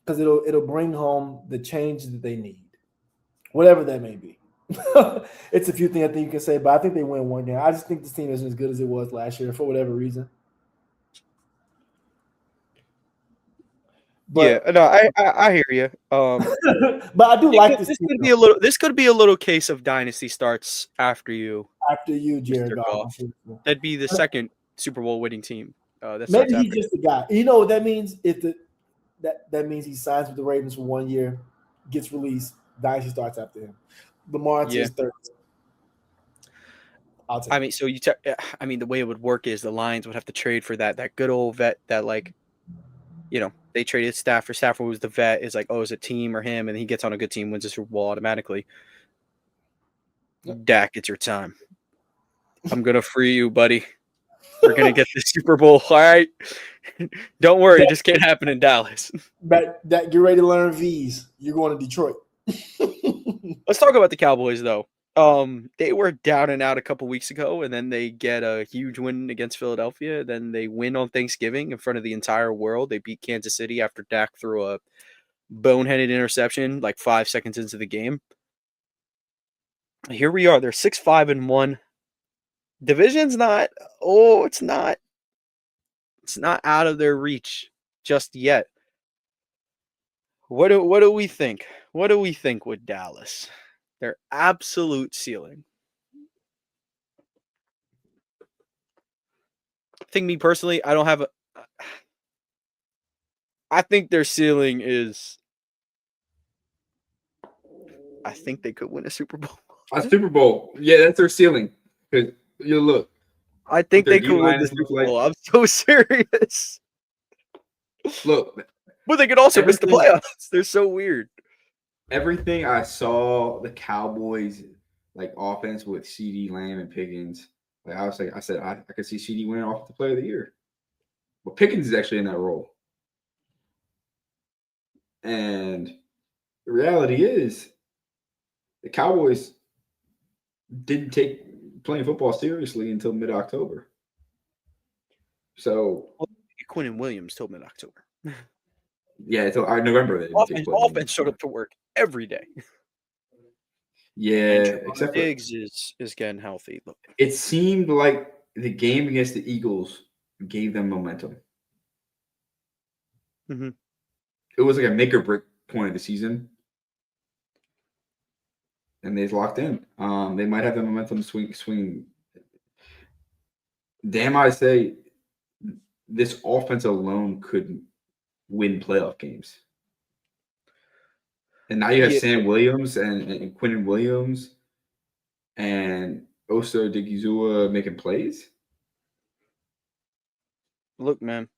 because it'll bring home the change that they need, whatever that may be. It's a few things I think you can say, but I think they win 1 game. I just think this team isn't as good as it was last year for whatever reason. But yeah, no, I hear you. but I do like this This team could be a little. This could be a little case of dynasty starts after you, after you, Jared Mr. Goff. Goff. That'd be the second Super Bowl winning team that starts Maybe he's after. just the guy. You know what that means? If that means he signs with the Ravens for 1 year, gets released, dynasty starts after him. Lamar to Yeah. his third. I'll take I mean, so I mean, the way it would work is the Lions would have to trade for that good old vet that they traded Stafford. Stafford was the vet. Is like, oh, is it team or him? And he gets on a good team, wins the Super Bowl automatically. Yep. Dak, it's your time. I'm gonna free you, buddy. We're gonna get the Super Bowl. All right. Don't worry, it just can't happen in Dallas. But that get ready to learn V's. You're going to Detroit. Let's talk about the Cowboys though. They were down and out a couple weeks ago, and then they get a huge win against Philadelphia. Then they win on Thanksgiving in front of the entire world. They beat Kansas City after Dak threw a boneheaded interception like 5 seconds into the game. Here we are. They're 6-5-1. Division's not. Oh, it's not. It's not out of their reach just yet. What do we think? What do we think with Dallas? Their absolute ceiling. I think me personally, I don't have a. I think their ceiling is. I think they could win a Super Bowl. A Super Bowl, yeah, that's their ceiling. Because you look, I think their they could win the D-line Super look like- Bowl. I'm so serious. look, But they could also miss the Everything- playoffs. They're so weird. everything I saw the Cowboys like offense with CD Lamb and Pickens. Like I said I could see CD winning off the Player of the Year. But Pickens is actually in that role. And the reality is, the Cowboys didn't take playing football seriously until mid-October. So Quinn Williams till mid-October. yeah, until November they didn't take playing. Offense showed up to work every day. Yeah, And except for Diggs is getting healthy. Look, it seemed like the game against the Eagles gave them momentum. Mhm. It was like a make or break point of the season, and they've locked in. They might have the momentum swing. Damn, I say this offense alone could win playoff games. And now you have Yeah. Sam Williams and Quinnen Williams and Osa Digizua making plays. Look, man.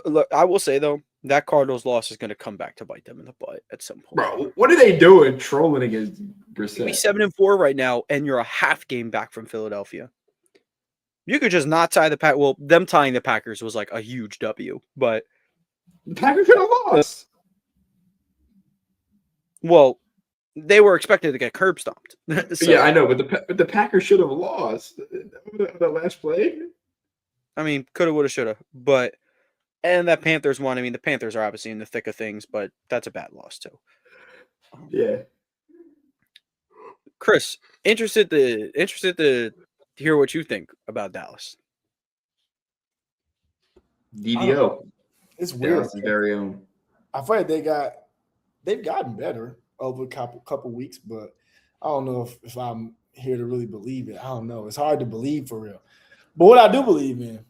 Look, I will say though, that Cardinals loss is going to come back to bite them in the butt at some point. Bro, what are they doing trolling against You'd be Brissett? 7-4 right now, and you're a half game back from Philadelphia. You could just not tie the pack. Well, them tying the Packers was like a huge W, but The Packers could have lost. well, they were expected to get curb stomped. So, Yeah, I know, but the Packers should have lost that last play. I mean, coulda, woulda, shoulda, but and that Panthers one. I mean, the Panthers are obviously in the thick of things, but that's a bad loss too. Yeah, Chris, interested to hear what you think about Dallas. DDO. It's weird. Dallas' very own. I feel like they've gotten better over a couple weeks, but I don't know if I'm here to really believe it. I don't know. It's hard to believe for real. But what I do believe in,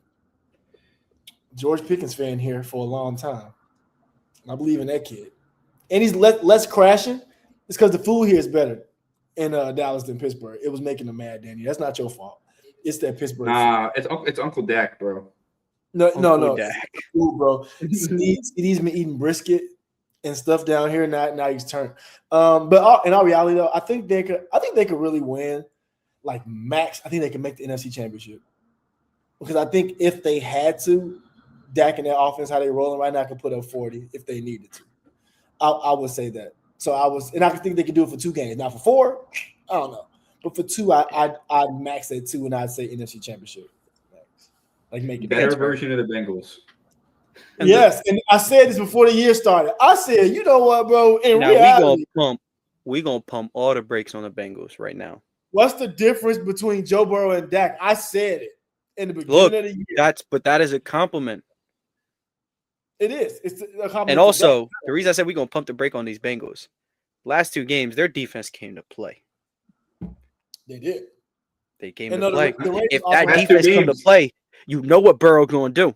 George Pickens fan here for a long time. I believe in that kid. And he's less crashing. It's because the food here is better in Dallas than Pittsburgh. It was making them mad, Danny. That's not your fault. It's that Pittsburgh Nah, it's Uncle Dak, bro. No, Uncle Dak. It's food, bro. He's been eating brisket and stuff down here. Now he's turned. But in all reality, though, I think they could really win. Like max, I think they can make the NFC Championship. Because I think if they had to, Dak and their offense, how they rolling right now, could put up 40 if they needed to. I would say that. So I think they could do it for 2 games. Now for 4, I don't know. But for 2, I'd max at 2, and I'd say NFC Championship. Like make it Better version of the Bengals. And yes, and I said this before the year started. I said, you know what, bro? In Now reality, we gonna pump all the brakes on the Bengals right now. what's the difference between Joe Burrow and Dak? I said it in the beginning Look, of the year. that is a compliment. It is. It's a combination. And also, the reason I said we're going to pump the brake on these Bengals, last 2 games, their defense came to play. They did. They came to play. The If also that defense come to play, you know what Burrow going to do.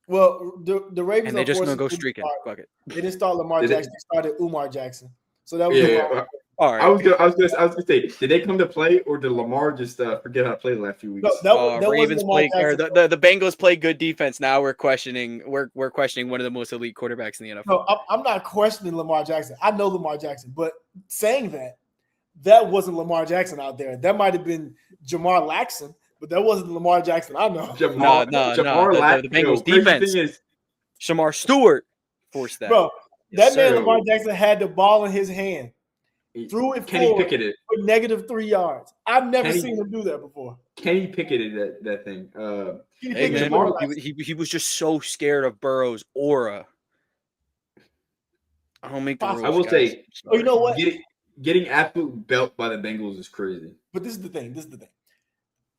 Well, the Ravens And they're just going to go unfortunately streaking. Fuck it. They didn't start Lamar Jackson. They started Umar Jackson. So that was Yeah. All right. I was gonna say, did they come to play or did Lamar just forget how to play the last few weeks? No, that Ravens Lamar play, or the Bengals play good defense. Now we're questioning one of the most elite quarterbacks in the NFL. No, I'm not questioning Lamar Jackson. I know Lamar Jackson, but saying that wasn't Lamar Jackson out there. That might have been Jamar Laxon, but that wasn't Lamar Jackson. I know. No. The Bengals defense. Is, Shamar Stewart forced that. Bro, that man Lamar Jackson had the ball in his hand. Threw it Kenny forward Pickett for -3 yards. I've never seen him do that before. Kenny Pickett that thing. Hey, man, he was just so scared of Burrow's aura. I don't make the rules. I will say, you know what? Getting absolute belt by the Bengals is crazy. But this is the thing.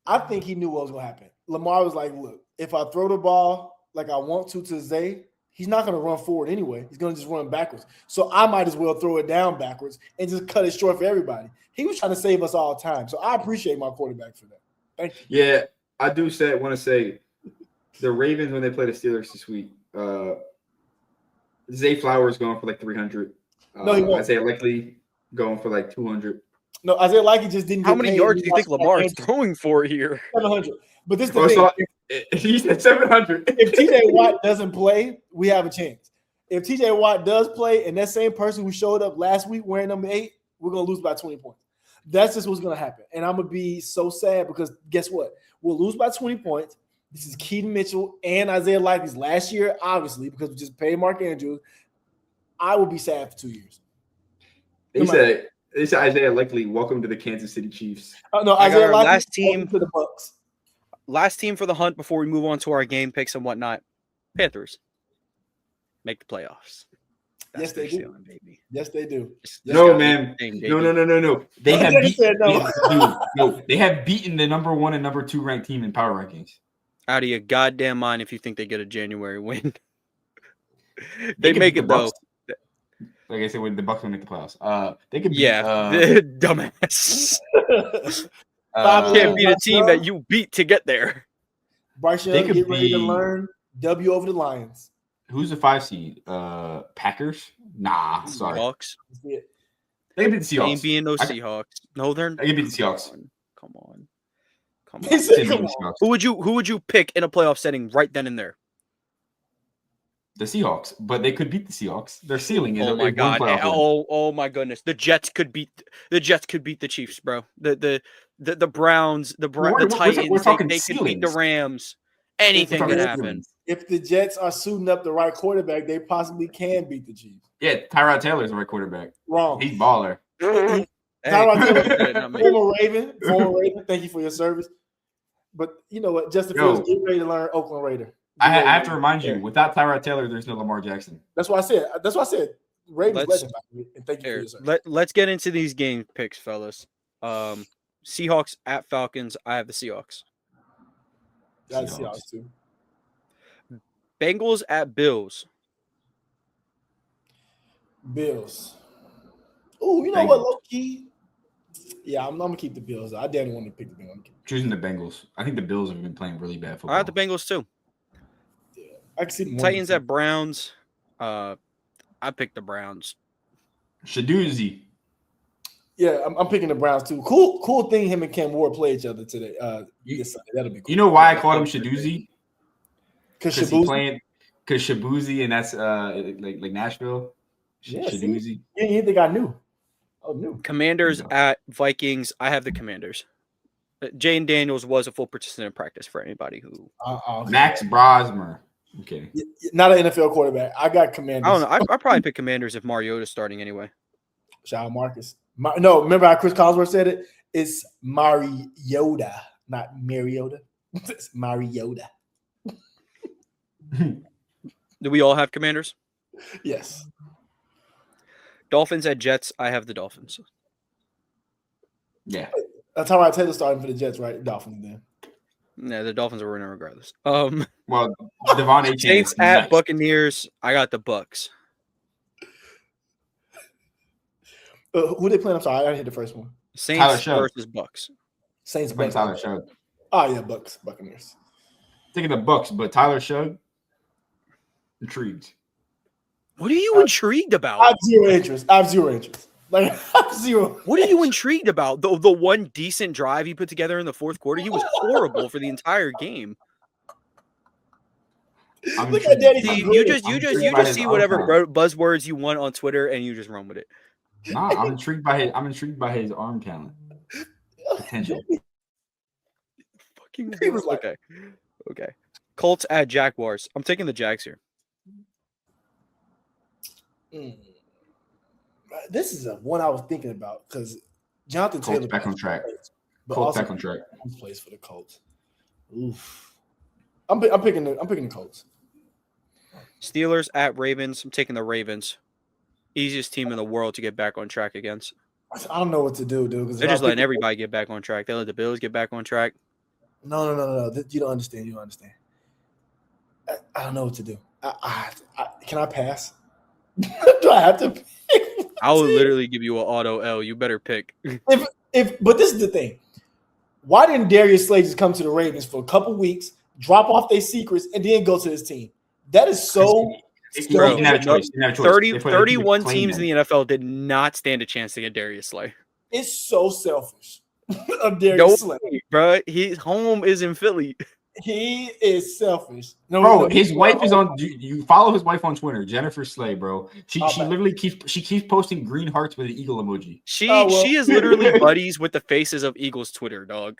I think he knew what was going to happen. Lamar was like, look, if I throw the ball like I want to Zay, he's not going to run forward anyway. He's going to just run backwards. So I might as well throw it down backwards and just cut it short for everybody. He was trying to save us all time. So I appreciate my quarterback for that. Thank you. Yeah, I do want to say the Ravens, when they play the Steelers this week, Zay Flowers going for like 300. No, he won't. Isaiah Likely going for like 200. No, Isaiah Likely just didn't get How many paid. yards do you think Lamar is throwing for here? 700. But this is the thing. He said 700. If TJ Watt doesn't play, we have a chance. If TJ Watt does play and that same person who showed up last week wearing number 8, we're going to lose by 20 points. That's just what's going to happen. And I'm going to be so sad because guess what? We'll lose by 20 points. This is Keaton Mitchell and Isaiah Likely's last year, obviously, because we just paid Mark Andrews. I will be sad for 2 years. They said Isaiah Likely, welcome to the Kansas City Chiefs. No, Isaiah Likely, last team to the Bucks. Last team for the hunt before we move on to our game picks and whatnot. Panthers make the playoffs. Yes, they do. Baby. Yes, they do. No, man. No. They have they have beaten the number 1 and number 2 ranked team in power rankings. Out of your goddamn mind if you think they get a January win. They make it though. Like I said, when the Bucks will make the playoffs, they could beat, dumbass. Can't beat a team that you beat to get there. Bryce Young get ready to learn W over the Lions. Who's the 5 seed? Packers? Nah, sorry. Seahawks. They can beat the Seahawks. Ain't being no Seahawks. No, they're. They can beat the Seahawks. Come on. Who would you pick in a playoff setting right then and there? The Seahawks, but they could beat the Seahawks. Their ceiling is. Oh my god! Oh my goodness! The Jets could beat the Chiefs, bro. The Browns, the Titans. They could beat the Rams. Anything can happen. If the Jets are suiting up the right quarterback, they possibly can beat the Chiefs. Yeah, Tyrod Taylor's the right quarterback. Wrong. He's baller. Tyrod Taylor, former Raven. Thank you for your service. But you know what? Justin Fields, get ready to learn Oakland Raider. I have to remind you, without Tyrod Taylor, there's no Lamar Jackson. That's why I said. Ravens legend. And thank you for your service. Let's get into these game picks, fellas. Seahawks at Falcons. I have the Seahawks. Got the Seahawks too. Bengals at Bills. Bills. Oh, you know what, low key? Yeah, I'm gonna keep the Bills. I didn't want to pick the Bills. Choosing the Bengals. I think the Bills have been playing really bad football. I have the Bengals too. Yeah, I can see the Titans at Browns. I picked the Browns. Shaduzi. Yeah, I'm picking the Browns too. Cool thing. Him and Cam Ward play each other today. That'll be cool. You know why I called him Shaduzi? Because Shabuzi, and that's like Nashville. Yeah, Shaduzi. You think I knew? Oh, new. Commanders at Vikings. I have the Commanders. Jane Daniels was a full participant in practice for anybody who. Okay. Max Brosmer. Okay. Not an NFL quarterback. I got Commanders. I don't know. I probably pick Commanders if Mariota's starting anyway. Shout out Marcus. No, remember how Chris Collinsworth said it? It's Mariota, not Mariota. It's Mariota. Do we all have Commanders? Yes. Dolphins at Jets. I have the Dolphins. Yeah. That's how I Taylor starting for the Jets, right? Dolphins then. No, the Dolphins are winning regardless. Well, Devon A. Saints at Buccaneers. I got the Bucks. Who they playing? I'm sorry, I gotta hit the first one. Saints versus Bucks. Saints playing Bucks. Tyler Shug. Oh yeah, Buccaneers. Taking the Bucks, but Tyler Shug. Intrigued. What are you intrigued about? I have zero interest. Like I have zero. What are you intrigued about? The one decent drive he put together in the fourth quarter. He was horrible for the entire game. Look at Danny. You just see whatever buzzwords you want on Twitter and you just run with it. Nah, I'm intrigued by his arm talent potential. Fucking okay. Colts at Jaguars. I'm taking the Jags here. This is one I was thinking about because Jonathan Colts Taylor back on track. Colts back on track. Plays for the Colts. Oof. I'm picking the Colts. Steelers at Ravens. I'm taking the Ravens. Easiest team in the world to get back on track against. I don't know what to do, dude. They're just letting everybody get back on track. They let the Bills get back on track. No. You don't understand. I don't know what to do. Can I pass? Do I have to pick? I will literally give you an auto L. You better pick. But this is the thing. Why didn't Darius Slay just come to the Ravens for a couple weeks, drop off their secrets, and then go to his team? That is so. Bro, you didn't have a choice. 31 teams in the NFL did not stand a chance to get Darius Slay. It's so selfish of Darius Slay. Bro, his home is in Philly. He is selfish. No, his wife is on. You follow his wife on Twitter, Jennifer Slay, bro. She literally keeps posting green hearts with an eagle emoji. She is literally buddies with the faces of Eagles Twitter, dog.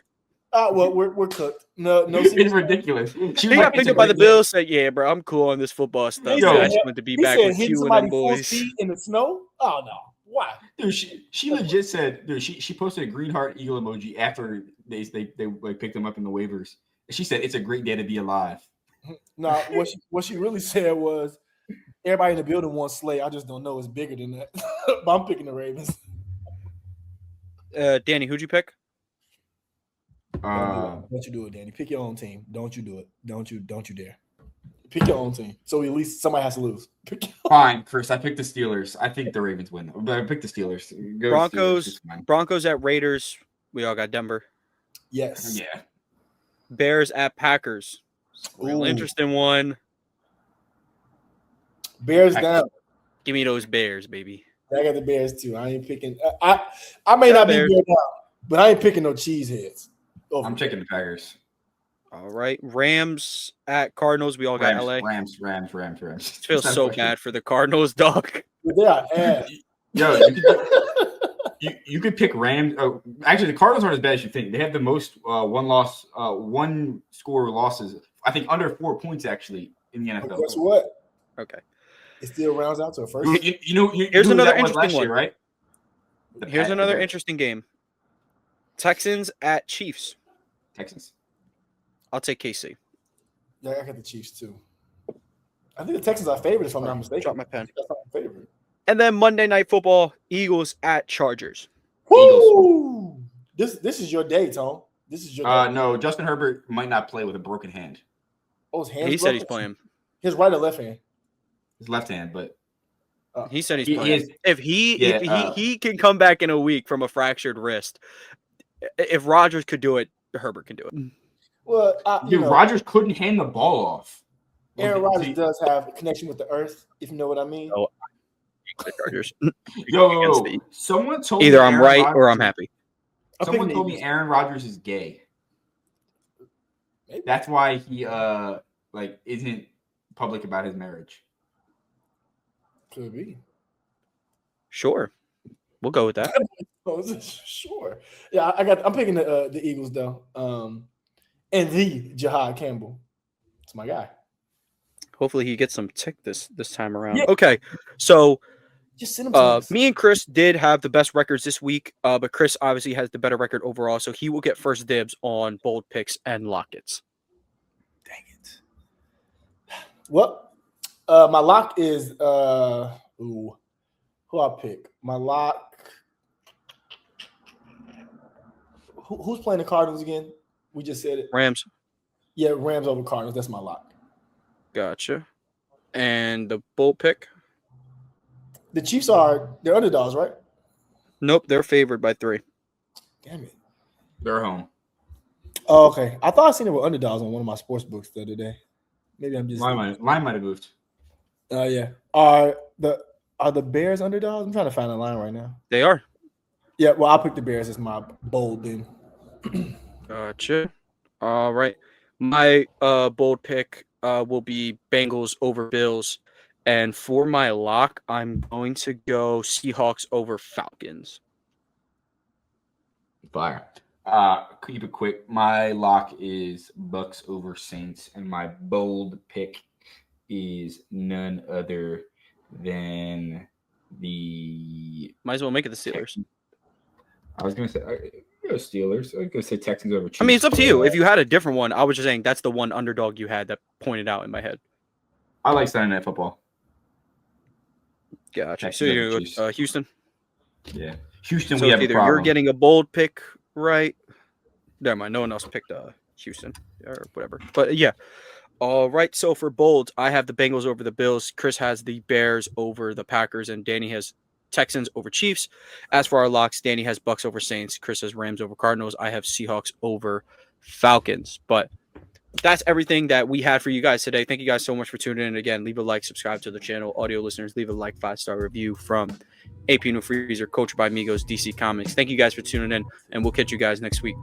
Well, we're cooked. No, it's ridiculous. She got picked up by the Bills. Said, "Yeah, bro, I'm cool on this football stuff. I just want to be back with you and them boys." In the snow? Oh no, why? Dude, she legit said, dude, she posted a green heart eagle emoji after they like picked him up in the waivers. She said it's a great day to be alive. No, what she really said was everybody in the building wants Slay. I just don't know it's bigger than that. But I'm picking the Ravens. Danny, who'd you pick? Don't you do it, Danny. Pick your own team. Don't you do it. Don't you dare. Pick your own team. So at least somebody has to lose. Fine, Chris. I picked the Steelers. I think the Ravens win. But I picked the Steelers. Broncos at Raiders. We all got Denver. Yes. Yeah. Bears at Packers. Real interesting one. Bears down. Give me those Bears, baby. I got the Bears too. I ain't picking. I may not be Bears down, but I ain't picking no cheeseheads. I'm taking the Packers. All right. Rams at Cardinals. We all got LA. Rams. It feels so bad for the Cardinals, dog. They are ass. Yo, you could pick Rams. Actually, the Cardinals aren't as bad as you think. They have the most one score losses. I think under 4 points actually in the NFL. Guess what? Okay. It still rounds out to a first. Here's another interesting one. Year, right? Here's another interesting game. Texans at Chiefs. Texans. I'll take KC. Yeah, I got the Chiefs too. I think the Texans are favored if I'm not mistaken. Drop my pen. That's not my favorite. And then Monday Night Football, Eagles at Chargers. Woo! This is your day, Tom. This is your day. No, Justin Herbert might not play with a broken hand. Oh, his hand. He said he's playing. His right or left hand? His left hand, but he said he's playing. If he can come back in a week from a fractured wrist, if Rodgers could do it, Herbert can do it. Well, Rodgers couldn't hand the ball off. Aaron Rodgers does have a connection with the earth, if you know what I mean. Oh, the Chargers. Someone told either me I'm right or I'm happy. Someone told me Aaron Rodgers is gay. Maybe. That's why he isn't public about his marriage. Could be. Sure, we'll go with that. Sure. Yeah, I'm picking the Eagles though. And the Jahad Campbell. It's my guy. Hopefully he gets some tick this time around. Yeah. Okay, so just send him me and Chris did have the best records this week, but Chris obviously has the better record overall, so he will get first dibs on bold picks and lockets. Dang it. Well, my lock is who I pick? My lock. Who's playing the Cardinals again? We just said it. Rams. Yeah, Rams over Cardinals. That's my lock. Gotcha. And the bold pick? The Chiefs they're underdogs, right? Nope, they're favored by 3. Damn it. They're home. Oh, okay. I thought I seen it with underdogs on one of my sports books the other day. Maybe I'm just Line might have moved. yeah. Are the Bears underdogs? I'm trying to find a line right now. They are. Yeah, well, I'll pick the Bears as my bold then. Gotcha. All right. My bold pick will be Bengals over Bills. And for my lock, I'm going to go Seahawks over Falcons. Fire. Keep it quick. My lock is Bucks over Saints, and my bold pick is none other than the. Might as well make it the Steelers. I was gonna say Steelers. I was gonna say Texans over Chiefs. I mean, it's up to you. If you had a different one, I was just saying that's the one underdog you had that pointed out in my head. I like Sunday Night Football. Gotcha. Texans So you over go Chiefs. Houston. Yeah, Houston. So We have a either problem. you're getting a bold pick right. Never mind. No one else picked Houston or whatever. But yeah. All right. So for bold, I have the Bengals over the Bills. Chris has the Bears over the Packers, and Danny has Texans over Chiefs. As for our locks, Danny has Bucks over Saints. Chris has Rams over Cardinals. I have Seahawks over Falcons. But that's everything that we had for you guys today. Thank you guys so much for tuning in. Again, leave a like, subscribe to the channel. Audio listeners, leave a like, 5-star review from AP No Freezer, Coach by Migos, DC Comics. Thank you guys for tuning in, and we'll catch you guys next week.